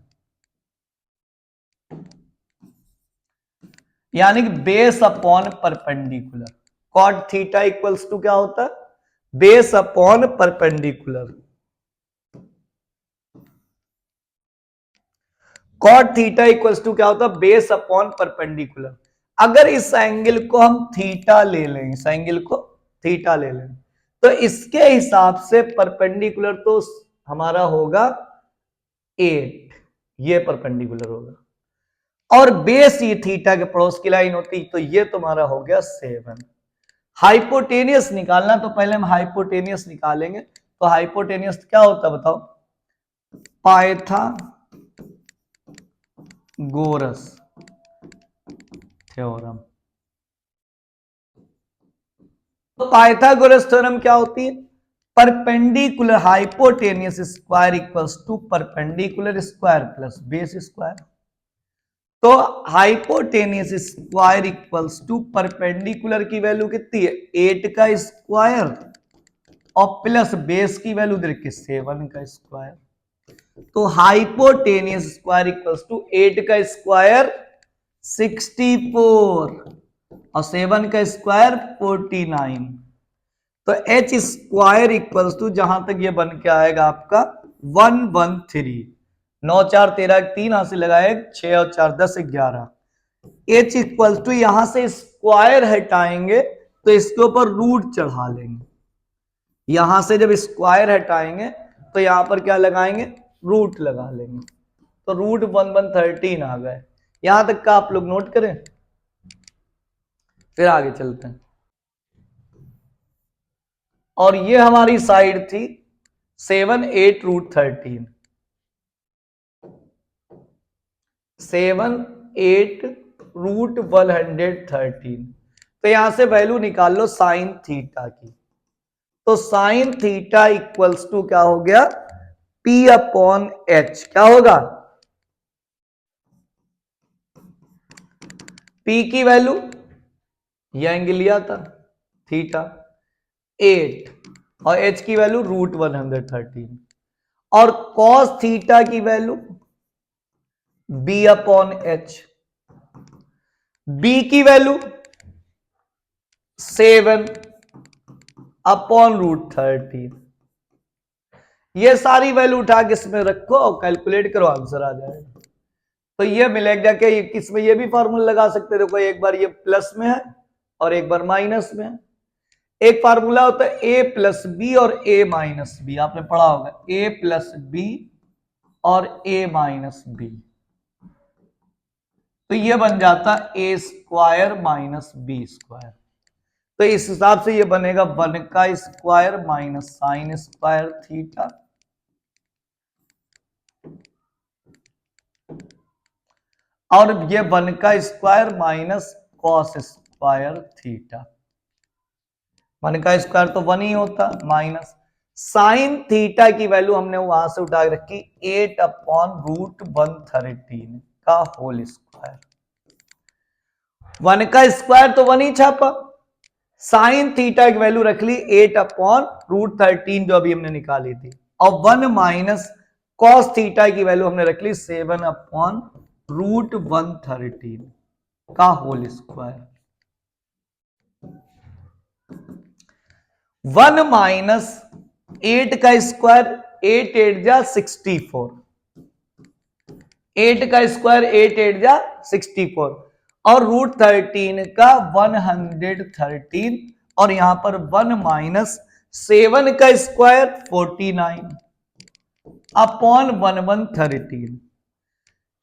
यानी कि base upon perpendicular. Cot theta equals to क्या होता है, base upon perpendicular. Cot theta equals to क्या होता है, बेस अपॉन परपेंडिकुलर। अगर इस एंगल को हम थीटा ले लें, इस एंगल को थीटा ले लें, तो इसके हिसाब से परपेंडिकुलर तो हमारा होगा 8, ये परपेंडिकुलर होगा, और बेस ये थीटा के पड़ोस की लाइन होती, तो ये तुम्हारा हो गया 7। हाइपोटेनियस निकालना, तो पहले हम हाइपोटेनियस निकालेंगे, तो हाइपोटेनियस क्या होता है बताओ? Pythagoras theorem. तो पाइथागोरस थ्योरम क्या होती है? Perpendicular hypotenuse square equals to perpendicular square plus base square. तो hypotenuse square equals to perpendicular की वैल्यू कितनी है? 8 का स्क्वायर और प्लस बेस की वैल्यू दे रखी 7 का स्क्वायर। तो हाइपोटेनियस स्क्वायर इक्वल्स टू 8 का स्क्वायर 64 और 7 का स्क्वायर 49। तो एच स्क्वायर इक्वल्स टू जहां तक ये बन के आएगा आपका 113। 9 4 13 3 हाथ से लगाए 6 और 4 10 11। एच इक्वल्स टू यहां से स्क्वायर हटाएंगे तो इसके ऊपर रूट चढ़ा लेंगे। यहां से जब स्क्वायर हटाएंगे तो यहां पर क्या लगाएंगे? रूट लगा लेंगे। तो रूट 1113 आ गए। यहां तक का आप लोग नोट करें, फिर आगे चलते हैं। और ये हमारी साइड थी 7 8 रूट 13। 7 8 रूट 113। तो यहां से वैल्यू निकाल लो साइन थीटा की। तो साइन थीटा इक्वल्स टू क्या हो गया? P upon H. क्या होगा? P की वैल्यू यह एंगल लिया था थीटा 8 और h की वैल्यू रूट 113 और cos थीटा की value b upon H. b की वैल्यू 7 अपॉन रूट 13। ये सारी वैल्यू उठा के इसमें रखो और कैलकुलेट करो, आंसर आ जाएगा। तो ये मिलेगा कि इसमें ये भी फॉर्मूला लगा सकते हो। देखो एक बार ये प्लस में है और एक बार माइनस में है। एक फार्मूला होता है ए प्लस बी और ए माइनस बी, आपने पढ़ा होगा ए प्लस बी और ए माइनस बी। तो ये बन जाता ए स्क्वायर माइनस बी स्क्वायर। तो इस हिसाब से ये बनेगा 1 का square minus sine square theta और ये 1 का square minus cos square theta. 1 का स्क्वायर तो 1 ही होता माइनस साइन थीटा की वैल्यू हमने वहां से उठा रखी 8 अपॉन रूट 113 का होल स्क्वायर। 1 का स्क्वायर तो 1 ही छापा, साइन थीटा की वैल्यू रख ली 8 अपॉन रूट 13 जो अभी हमने निकाली थी और 1 माइनस कॉस थीटा की वैल्यू हमने रख ली 7 अपॉन रूट 113 का होल स्क्वायर। 1 माइनस 8 का स्क्वायर 8 8 जा 64। 8 का स्क्वायर 8 8 जा 64 और रूट 13 का 113 और यहां पर 1 माइनस 7 का स्क्वायर 49 अपॉन 113।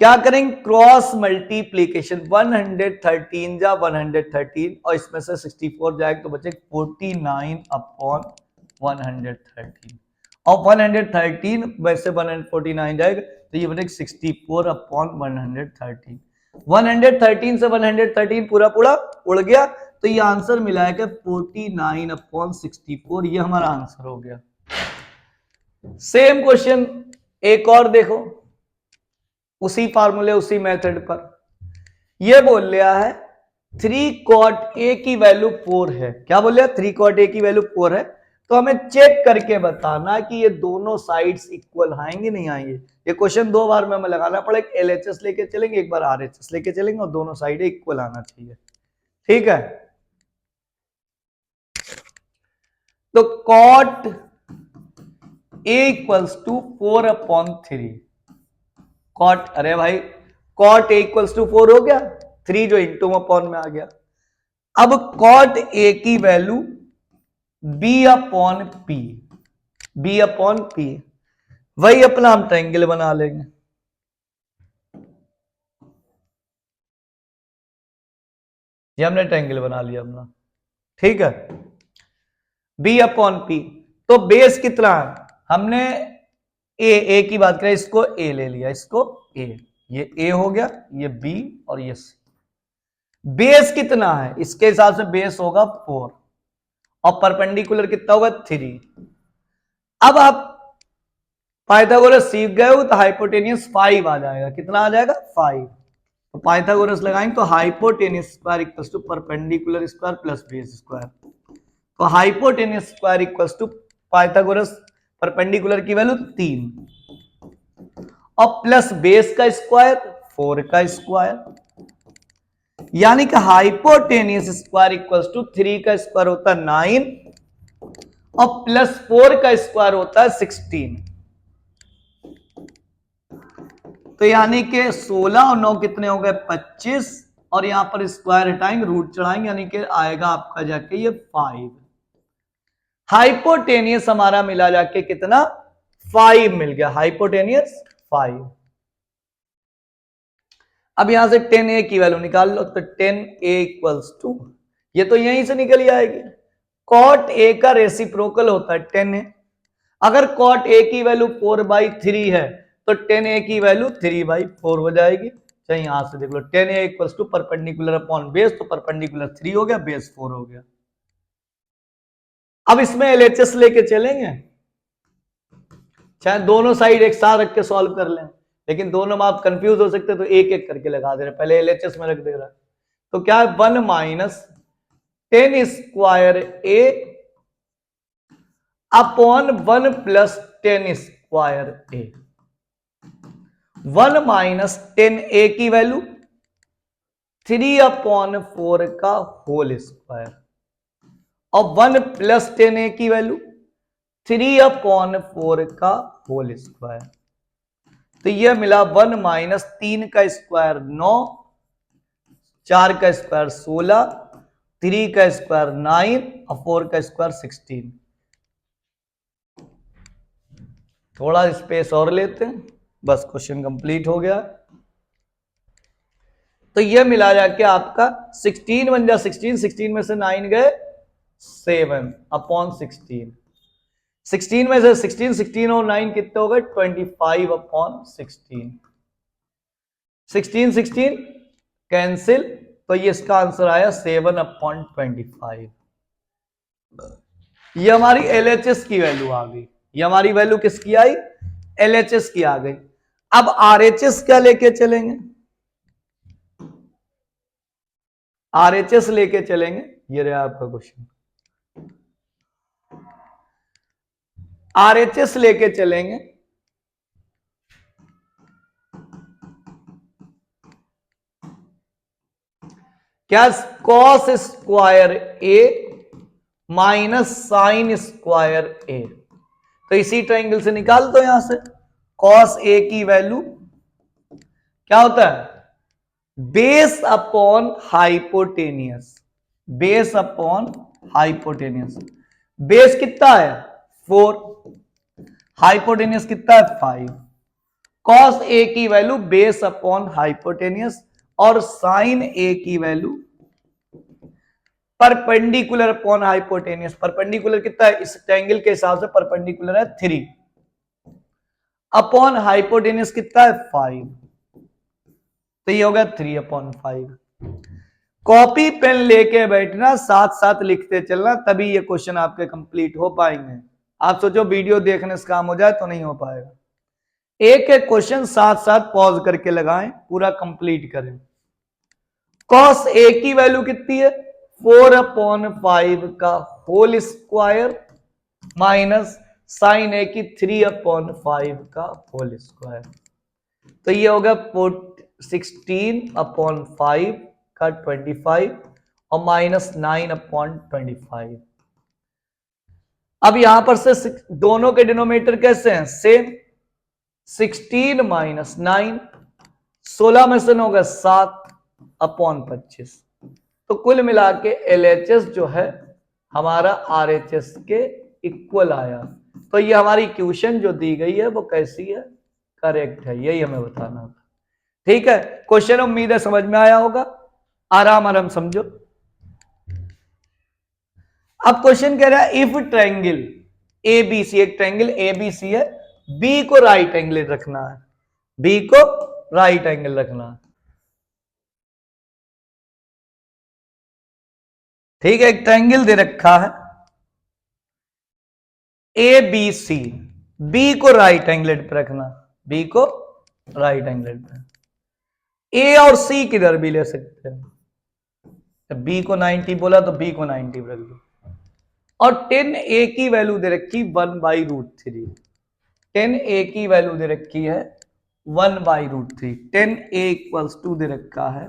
क्या करेंगे? क्रॉस मल्टीप्लीकेशन 113 जा 113 और इसमें से 64 जाएगा तो बचे 49 अपॉन 113 और 113 वैसे 149 जाएगा तो ये बनेगा 64 अपॉन 113। 113 से 113 पूरा पूरा उड़ गया तो ये आंसर मिला है कि 49 अपॉन 64। ये हमारा आंसर हो गया। सेम क्वेश्चन एक और देखो, उसी फार्मूले उसी मेथड पर। यह बोल लिया है 3 cot a की वैल्यू 4 है। क्या बोल लिया? 3 cot a की वैल्यू 4 है। तो हमें चेक करके बताना कि ये दोनों साइड्स इक्वल आएंगे नहीं आएंगे। ये क्वेश्चन दो बार में हमें लगाना पड़ेगा। LHS लेके चलेंगे, एक बार RHS लेके चलेंगे और दोनों साइड इक्वल आना चाहिए। ठीक है, तो cot a equals to 4 upon 3। Cot, अरे भाई कॉट ए इक्वल्स टू 4 हो गया, 3 जो इंटू अपॉन में आ गया। अब कॉट ए की value B upon P, B upon P, वही अपना हम ट्रायंगल बना लेंगे। ये हमने ट्रायंगल बना लिया अपना। ठीक है, बी अपॉन पी तो बेस कितना है, हमने ए की बात करें, इसको ए ले लिया, इसको ए, ये ए हो गया, ये बी और ये सी। बेस कितना है, इसके हिसाब से बेस होगा 4 और परपेंडिकुलर कितना होगा 3। अब आप पाइथागोरस सीख गए हो तो हाइपोटेनियस 5 आ जाएगा, कितना आ जाएगा 5। तो पाइथागोरस लगाएंगे तो hypotenuse square equals to perpendicular square plus base square. तो hypotenuse square equals to Pythagoras perpendicular की वैल्यू 3 और प्लस बेस का स्क्वायर 4 का स्क्वायर, यानी कि हाइपोटेनियस स्क्वायर इक्वल्स टू 3 का स्क्वायर होता है 9 और प्लस 4 का स्क्वायर होता है 16। तो यानी कि 16 और 9 कितने हो गए 25 और यहां पर स्क्वायर हटाएंगे, रूट चढ़ाएंगे, यानी कि आएगा आपका जाके ये 5। हाइपोटेनियस हमारा मिला जाके कितना 5 मिल गया, हाइपोटेनियस 5। अब यहां से 10a की वैल्यू निकाल लो, तो 10a इक्वल्स टू, ये तो यहीं से निकल ही आएगी, कॉट a का रेसिप्रोकल होता है 10a। अगर कॉट a की वैल्यू 4/3 है तो 10a की वैल्यू 3/4 हो जाएगी। चाहे यहां से देख लो, 10a equals to perpendicular upon base, तो परपेंडिकुलर 3 हो गया, बेस 4 हो गया। अब इसमें एलएचएस लेके चलेंगे, चाहे दोनों साइड एक साथ रख के सॉल्व कर लें, लेकिन दोनों में आप कंफ्यूज हो सकते, तो एक एक करके लगा दे रहे, पहले एलएचएस में रख दे रहा है। तो क्या है 1 माइनस 10 स्क्वायर ए अपॉन 1 प्लस 10 स्क्वायर ए। 1 माइनस 10a की वैल्यू 3/4 का होल स्क्वायर और 1 प्लस 10a की वैल्यू 3/4 का होल स्क्वायर। तो यह मिला 1 माइनस 3 का स्क्वायर 9, 4 का स्क्वायर 16, 3 का स्क्वायर 9 और 4 का स्क्वायर 16। थोड़ा स्पेस और लेते हैं, बस क्वेश्चन कंप्लीट हो गया। तो यह मिला जाके आपका 16 बन जा 16, 16 में से 9 गए 7/16, 16 में से 16, 16 और 9 कितने हो गए 25/16, 16 16 कैंसिल, तो ये इसका आंसर आया 7/25। ये हमारी एलएचएस की वैल्यू आ गई, ये हमारी वैल्यू किसकी आई एलएचएस की आ गई। अब आरएचएस क्या लेके चलेंगे, आरएचएस लेके चलेंगे, ये रहा आपका क्वेश्चन, आरएचएस लेके चलेंगे। क्या कॉस स्क्वायर ए माइनस साइन स्क्वायर ए, तो इसी ट्रायंगल से निकाल दो यहां से। कॉस ए की वैल्यू क्या होता है base upon hypotenuse, base upon hypotenuse. Base कितना है 4, हाइपोटेनियस कितना है 5। कॉस ए की वैल्यू बेस अपॉन हाइपोटेनियस और साइन ए की value perpendicular upon hypotenuse. Perpendicular कितना है इस ट्रायंगल के हिसाब से परपेंडिकुलर है 3 अपॉन हाइपोटेनियस कितना है 5, तो ये होगा 3/5। कॉपी पेन लेके बैठना, साथ साथ लिखते चलना, तभी ये क्वेश्चन आपके कंप्लीट हो पाएंगे। आप सोचो वीडियो देखने से काम हो जाए तो नहीं हो पाएगा। एक एक क्वेश्चन साथ साथ पॉज करके लगाएं, पूरा कंप्लीट करें। कॉस ए की वैल्यू कितनी है 4/5 का whole square minus sign A की 3/5 का होल स्क्वायर, तो ये होगा 16/5 का 25 और माइनस 9/25। अब यहां पर से दोनों के डिनोमिनेटर कैसे हैं सेम, 16 माइनस 9, 16 में से 9 होगा 7/25। तो कुल मिला के एलएचएस जो है हमारा आरएचएस के इक्वल आया। तो ये हमारी क्वेश्चन जो दी गई है वो कैसी है करेक्ट है, यही हमें बताना था। ठीक है, क्वेश्चन उम्मीद है समझ में आया होगा, आराम आराम समझो। अब क्वेश्चन कह रहा है if triangle A B C, एक ट्रायंगल ए बी सी है, बी को राइट एंगल रखना है, बी को राइट एंगल रखना है। ठीक है, एक ट्रायंगल दे रखा है ए बी सी, बी को राइट एंगल पे रखना, बी को राइट एंगल पे। ए और सी किधर भी ले सकते हैं, बी को 90 बोला तो बी को 90 रख दो। और 10 ए की वैल्यू दे रखी 1/√3, 10 ए की वैल्यू दे रखी है 1/√3, 10 ए इक्वल्स टू दे रखा है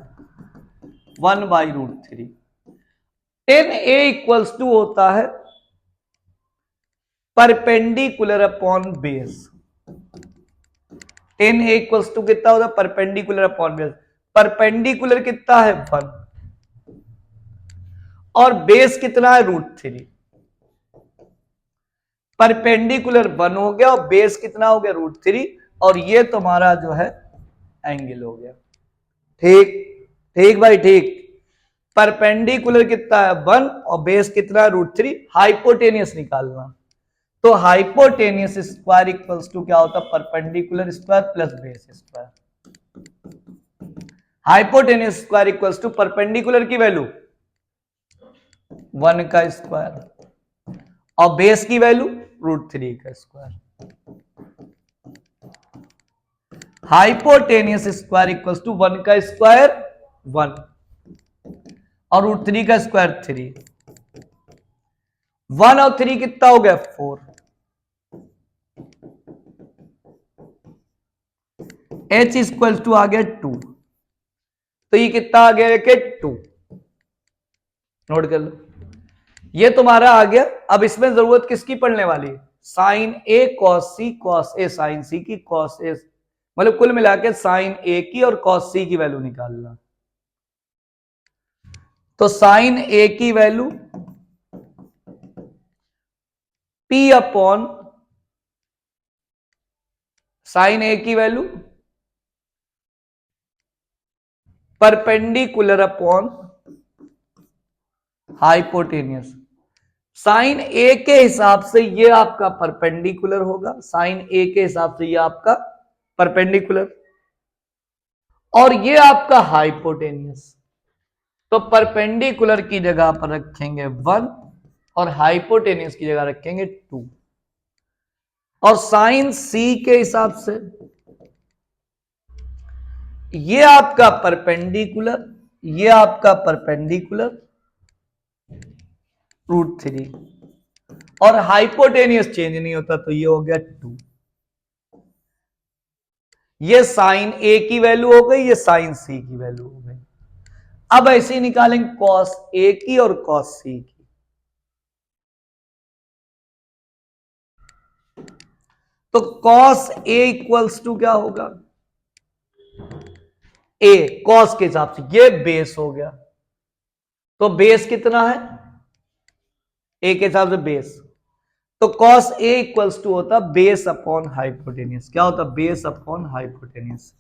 1/√3। 10 ए इक्वल्स टू होता है perpendicular upon base. 10 A equals to कितना होता है, परपेंडिकुलर अपॉन बेस। परपेंडिकुलर कितना है 1 और बेस कितना है √3। परपेंडिकुलर 1 हो गया और बेस कितना हो गया √3, और ये तुम्हारा जो है एंगल हो गया। ठीक ठीक भाई ठीक। परपेंडिकुलर कितना है 1 और बेस कितना है √3। हाइपोटेनियस निकालना, तो हाइपोटेनियस स्क्वायर इक्वल्स टू क्या होता है, perpendicular square plus base square. Hypotenuse square equals to perpendicular की वैल्यू 1 का स्क्वायर और बेस की वैल्यू √3 का square. Hypotenuse square equals to 1 का स्क्वायर 1 और √3 का स्क्वायर 3। 1 और 3 कितना हो गया 4। h इक्वल टू आ गया 2, तो ये कितना आ गया कि 2। नोट कर लो, ये तुम्हारा आ गया। अब इसमें जरूरत किसकी पड़ने वाली है, sign A cos C, cos A sign सी की, कॉस ए मतलब कुल मिला के साइन ए की और कॉस सी की वैल्यू निकालना। तो साइन ए की value P upon sine A की value perpendicular upon hypotenuse. Sine A के हिसाब से ये आपका परपेंडिकुलर होगा, साइन ए के हिसाब से ये आपका परपेंडिकुलर, और ये आपका हाइपोटेनियस। तो परपेंडिकुलर की जगह पर रखेंगे 1 और हाइपोटेनियस की जगह रखेंगे 2। और साइन सी के हिसाब से ये आपका परपेंडिकुलर, ये आपका परपेंडिकुलर √3, और हाइपोटेनियस चेंज नहीं होता तो ये हो गया 2। ये साइन ए की वैल्यू हो गई, ये साइन सी की वैल्यू हो गई। अब ऐसे ही निकालेंगे कॉस ए की और कॉस सी की। तो कॉस ए इक्वल्स टू क्या होगा, ए कॉस के हिसाब से ये बेस हो गया, तो बेस कितना है ए के हिसाब से बेस, तो कॉस ए इक्वल्स टू होता बेस अपॉन हाइपोटेनियस। क्या होता बेस अपॉन हाइपोटेनियस,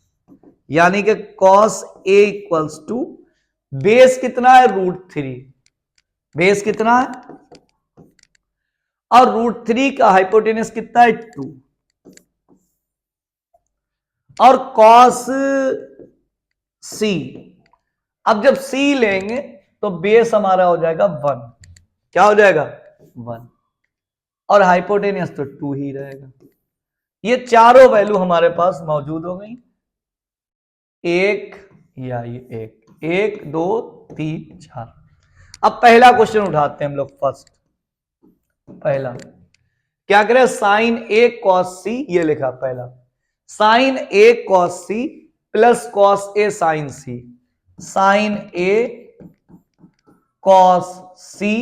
यानी कि cos A equals to base कितना है √3, बेस कितना है और √3 का हाइपोटेनियस कितना है 2, और कॉस सी। अब जब सी लेंगे तो बेस हमारा हो जाएगा 1, क्या हो जाएगा 1, और हाइपोटेनियस तो 2 ही रहेगा। ये चारों वैल्यू हमारे पास मौजूद हो गई, एक या ये एक 2 3 4। अब पहला क्वेश्चन उठाते हैं हम लोग फर्स्ट। पहला क्या करें, साइन ए कॉस सी, ये लिखा पहला, sign A cos C plus cos A sign C, sign A cos C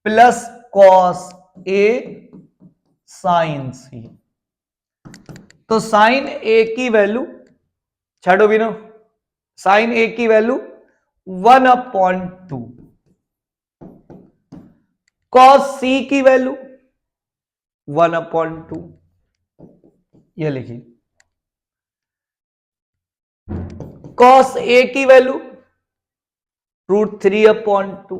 plus cos A sign सी। तो साइन ए की वैल्यू छाड़ो भी ना, साइन ए की वैल्यू 1/2, कॉस सी की वैल्यू 1/2, ये लिखिए। कॉस ए की वैल्यू √3/2,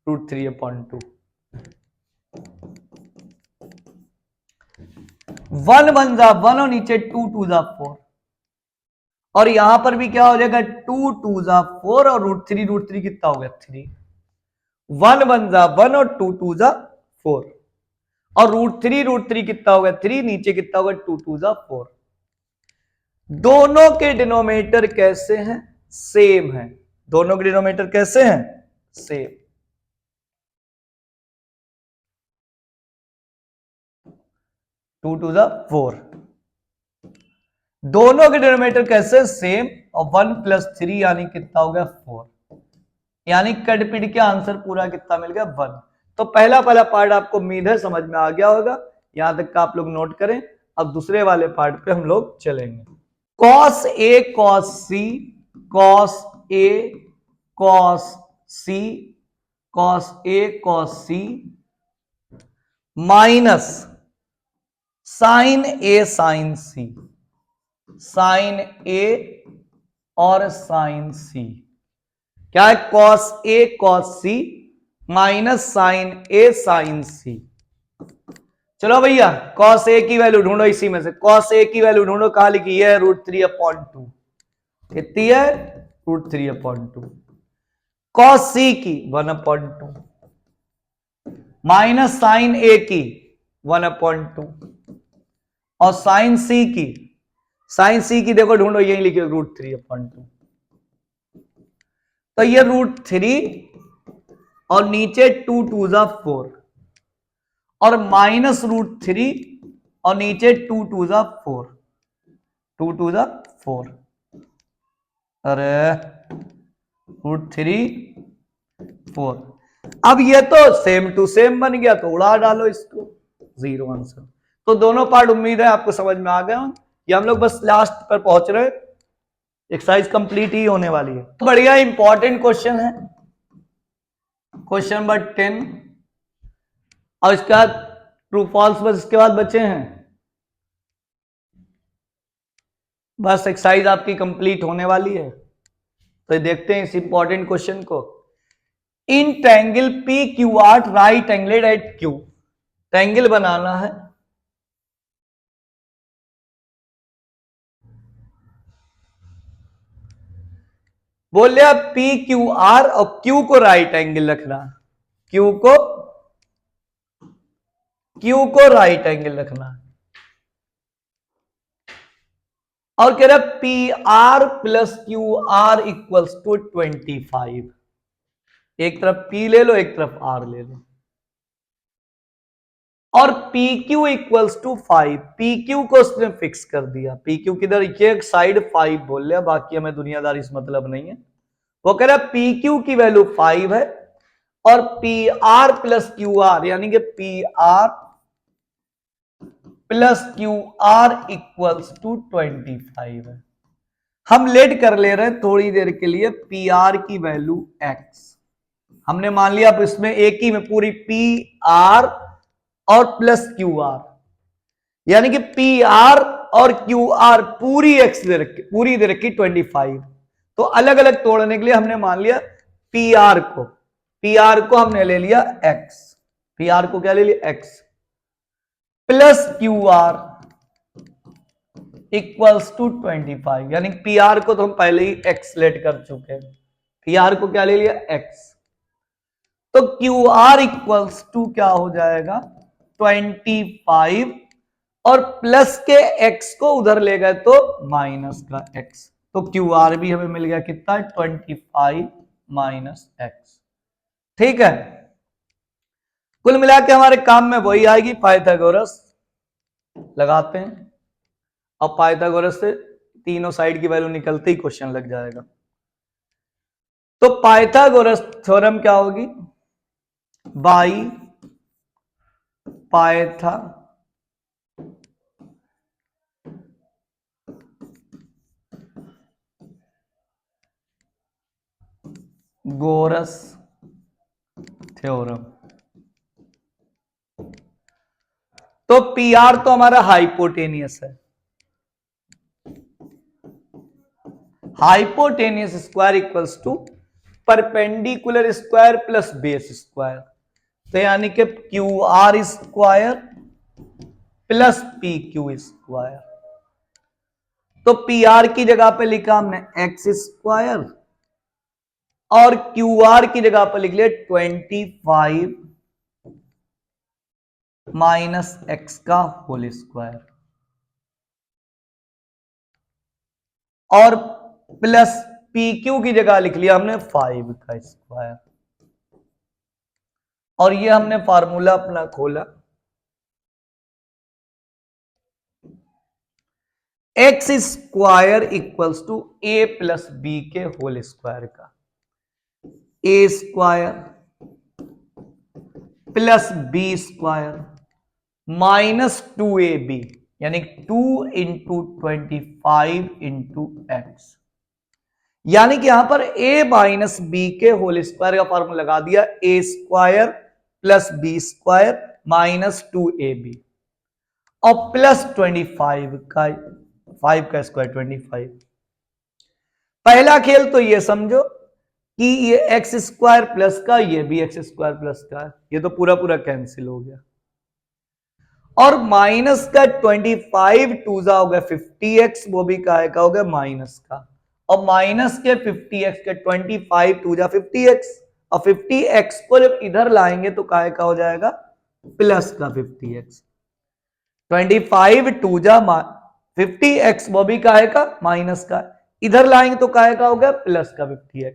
√3/2। 1 बन जा 1 और नीचे 2 2 जा 4, और यहां पर भी क्या हो जाएगा 2 2 जा 4 और √3 कितना हो गया 3। 1 बन जा 1 और 2 2 जा 4, और √3 कितना होगा 3, नीचे कितना होगा 2 2 जा 4। दोनों के डिनोमिनेटर कैसे हैं? सेम है। दोनों के डिनोमिनेटर कैसे हैं? सेम। टू टू जा 4, दोनों के डिनोमिनेटर कैसे? सेम। और 1 + 3 यानी कितना हो गया 4, यानी कटपिट के आंसर पूरा कितना मिल गया 1। तो पहला पार्ट आपको उम्मीद है समझ में आ गया होगा, यहां तक का आप लोग नोट करें। अब दूसरे वाले पार्ट पे हम लोग चलेंगे। cos A cos C cos A cos C cos A cos C minus sin A sin C, sin A और sin C क्या है? cos A cos C minus sin A sin C। चलो भैया cos A की value ढूंढो, इसी में से cos A की वैल्यू ढूंढो। कहां लिखी है? √3/2। कितनी है? √3/2। cos C की 1/2 माइनस sin A की 1/2 और sin C की देखो ढूंढो, यही लिखी √3/2। तो ये √3 और नीचे 2 2 जा 4 और माइनस √3 और नीचे 2 2 जा 4, 2 2 जा 4। अरे √3 4। अब ये तो सेम टू सेम बन गया, तो उड़ा डालो इसको, 0 आंसर। तो दोनों पार्ट उम्मीद है आपको समझ में आ गया। ये हम लोग बस लास्ट पर पहुंच रहे, एक्सरसाइज कंप्लीट ही होने वाली है। तो बढ़िया इंपॉर्टेंट क्वेश्चन है, क्वेश्चन नंबर 10, और इसके बाद ट्रू फॉल्स बस इसके बाद बचे हैं। बस एक्सरसाइज आपकी कंप्लीट होने वाली है। तो देखते हैं इस इंपॉर्टेंट क्वेश्चन को। In triangle P Q R right angled at Q, triangle बनाना है। बोल लिया पी क्यू आर और क्यू को राइट एंगल रखना, क्यू को राइट एंगल रखना, और कह रहा P R plus Q R equals to 25। एक तरफ P ले लो, एक तरफ R ले लो, और PQ इक्वल्स टू 5। PQ को उसने फिक्स कर दिया। PQ किधर? एक साइड 5 बोल लिया, बाकी हमें दुनियादारी से मतलब नहीं है। वो कह रहा PQ की वैल्यू 5 है और PR प्लस QR यानी कि PR plus QR equals to 25 है। हम लेट कर ले रहे हैं थोड़ी देर के लिए PR की वैल्यू X। हमने मान लिया अब इसमें एक ही में पूरी PR और प्लस QR, यानी कि PR और QR पूरी X दे रखी, पूरी दे रखी 25। तो अलग अलग तोड़ने के लिए हमने मान लिया PR को हमने ले लिया X, PR को क्या ले लिया X plus QR equals to 25, यानी PR को तो हम पहले ही X लेट कर चुके हैं, PR को क्या ले लिया X। तो QR इक्वल्स टू क्या हो जाएगा 25, और प्लस के X को उधर ले गए तो माइनस का X। तो QR भी हमें मिल गया कितना 25 माइनस X। ठीक है, कुल मिला के हमारे काम में वही आएगी, पाइथागोरस लगाते हैं और पाइथागोरस से तीनों साइड की वैल्यू निकलते ही क्वेश्चन लग जाएगा। तो पाइथागोरस थ्योरम क्या होगी? By Pythagoras theorem. तो PR तो हमारा हाइपोटेनियस है, hypotenuse square equals to perpendicular square plus base square. तो यानी कि QR square plus P Q square. तो पी आर की जगह पे लिखा हमने एक्स स्क्वायर और क्यू आर की जगह पे लिख लिया 25 माइनस एक्स का होल स्क्वायर और प्लस पी क्यू की जगह लिख लिया हमने 5 का स्क्वायर। और ये हमने फार्मूला अपना खोला, X square equals to A plus B के होल स्क्वायर का, A square plus B square minus 2ab यानी 2 इंटू 25 इंटू एक्स, यानी कि यहां पर a माइनस बी के होल स्क्वायर का फॉर्मूला लगा दिया, A square plus B square minus 2ab और प्लस 25 का 5 का स्क्वायर 25। पहला खेल तो ये समझो कि ये एक्स स्क्वायर प्लस का, ये भी एक्स स्क्वायर प्लस का, ये तो पूरा पूरा कैंसिल हो गया। और माइनस का 25 टू जा हो गया 50x, वो भी काहे का हो गया माइनस का, और माइनस के 50x के 25 टू जा 50x, और 50x को जब इधर लाएंगे तो काहे का हो जाएगा प्लस का 50x, 25 टू जा 50x, वो भी काहे का माइनस का, इधर लाएंगे तो काहे का हो गया प्लस का 50x।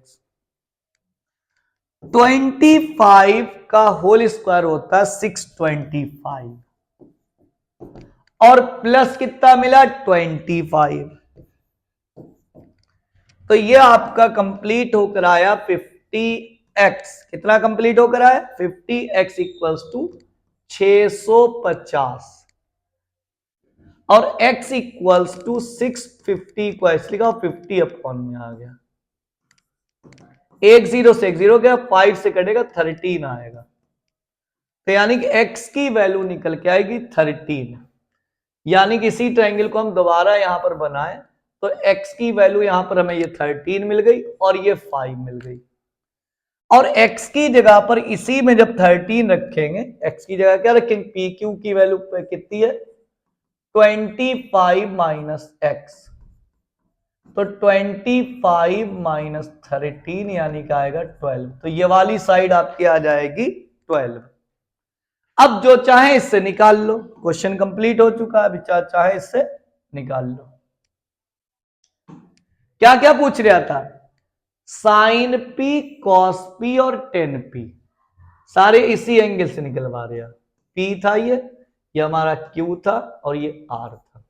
25 का होल स्क्वायर होता है 625 और प्लस कितना मिला 25, तो ये आपका कंप्लीट होकर आया 50x। कितना कंप्लीट होकर आया 50x इक्वल्स टू 650 और x इक्वल्स टू 650 को ऐसे लिखा 50 अपॉन में आ गया, एक जीरो से एक जीरो गया, 5 से कटेगा 13 आएगा, तो यानी कि x की वैल्यू निकल के आएगी 13। यानी कि इसी ट्रायंगल को हम दोबारा यहां पर बनाएं तो x की वैल्यू यहां पर हमें ये 13 मिल गई और ये 5 मिल गई, और x की जगह पर इसी में जब 13 रखेंगे, x की जगह क्या रखेंगे पी क्यू की वैल्यू कितनी है 25 माइनस एक्स, तो 25 माइनस 13 यानी कि आएगा 12, तो ये वाली साइड आपकी आ जाएगी 12। अब जो चाहे इससे निकाल लो, क्वेश्चन कंप्लीट हो चुका है, अभी चाहे इससे निकाल लो। क्या क्या पूछ रहा था, साइन पी कॉस पी और टेन पी सारे इसी एंगल से निकलवा रहे हैं, पी था ये हमारा क्यू था और ये आर था,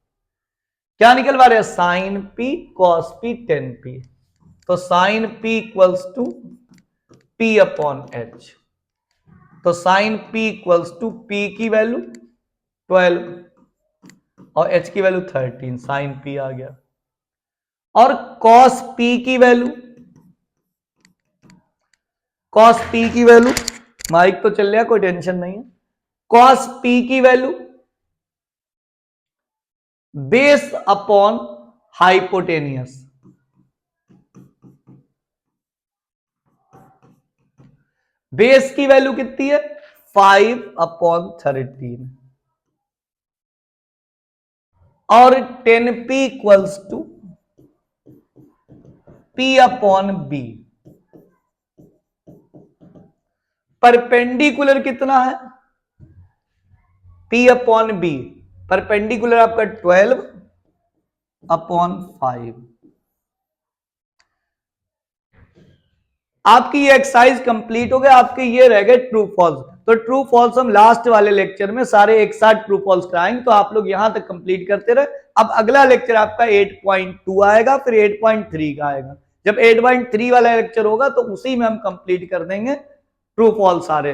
क्या निकलवा रहे हैं sine P cos P tan P, तो sine P equals to P upon H, तो sine P equals to P की वैल्यू 12 और एच की वैल्यू 13, साइन पी आ गया, और कॉस पी की वैल्यू, कॉस पी की वैल्यू माइक तो चल रहा कोई टेंशन नहीं है, कॉस पी की value base upon hypotenuse, base की वैल्यू कितनी है 5 अपॉन 13 और 10p equals to p upon B, perpendicular कितना है p अपॉन बी, परपेंडिकुलर आपका 12 अपॉन 5। आपकी ये एक्सरसाइज कंप्लीट हो गया, आपके ये रह गए ट्रू फॉल्स, तो ट्रू फॉल्स हम लास्ट वाले लेक्चर में सारे एक साथ ट्रू फॉल्स कराएंगे, तो आप लोग यहां तक कंप्लीट करते रहे। अब अगला लेक्चर आपका 8.2 आएगा, फिर 8.3 का आएगा, जब 8.3 वाला लेक्चर होगा तो उसी में हम कंप्लीट कर देंगे ट्रू फॉल्स सारे।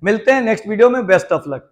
मिलते हैं नेक्स्ट वीडियो में, बेस्ट ऑफ लक।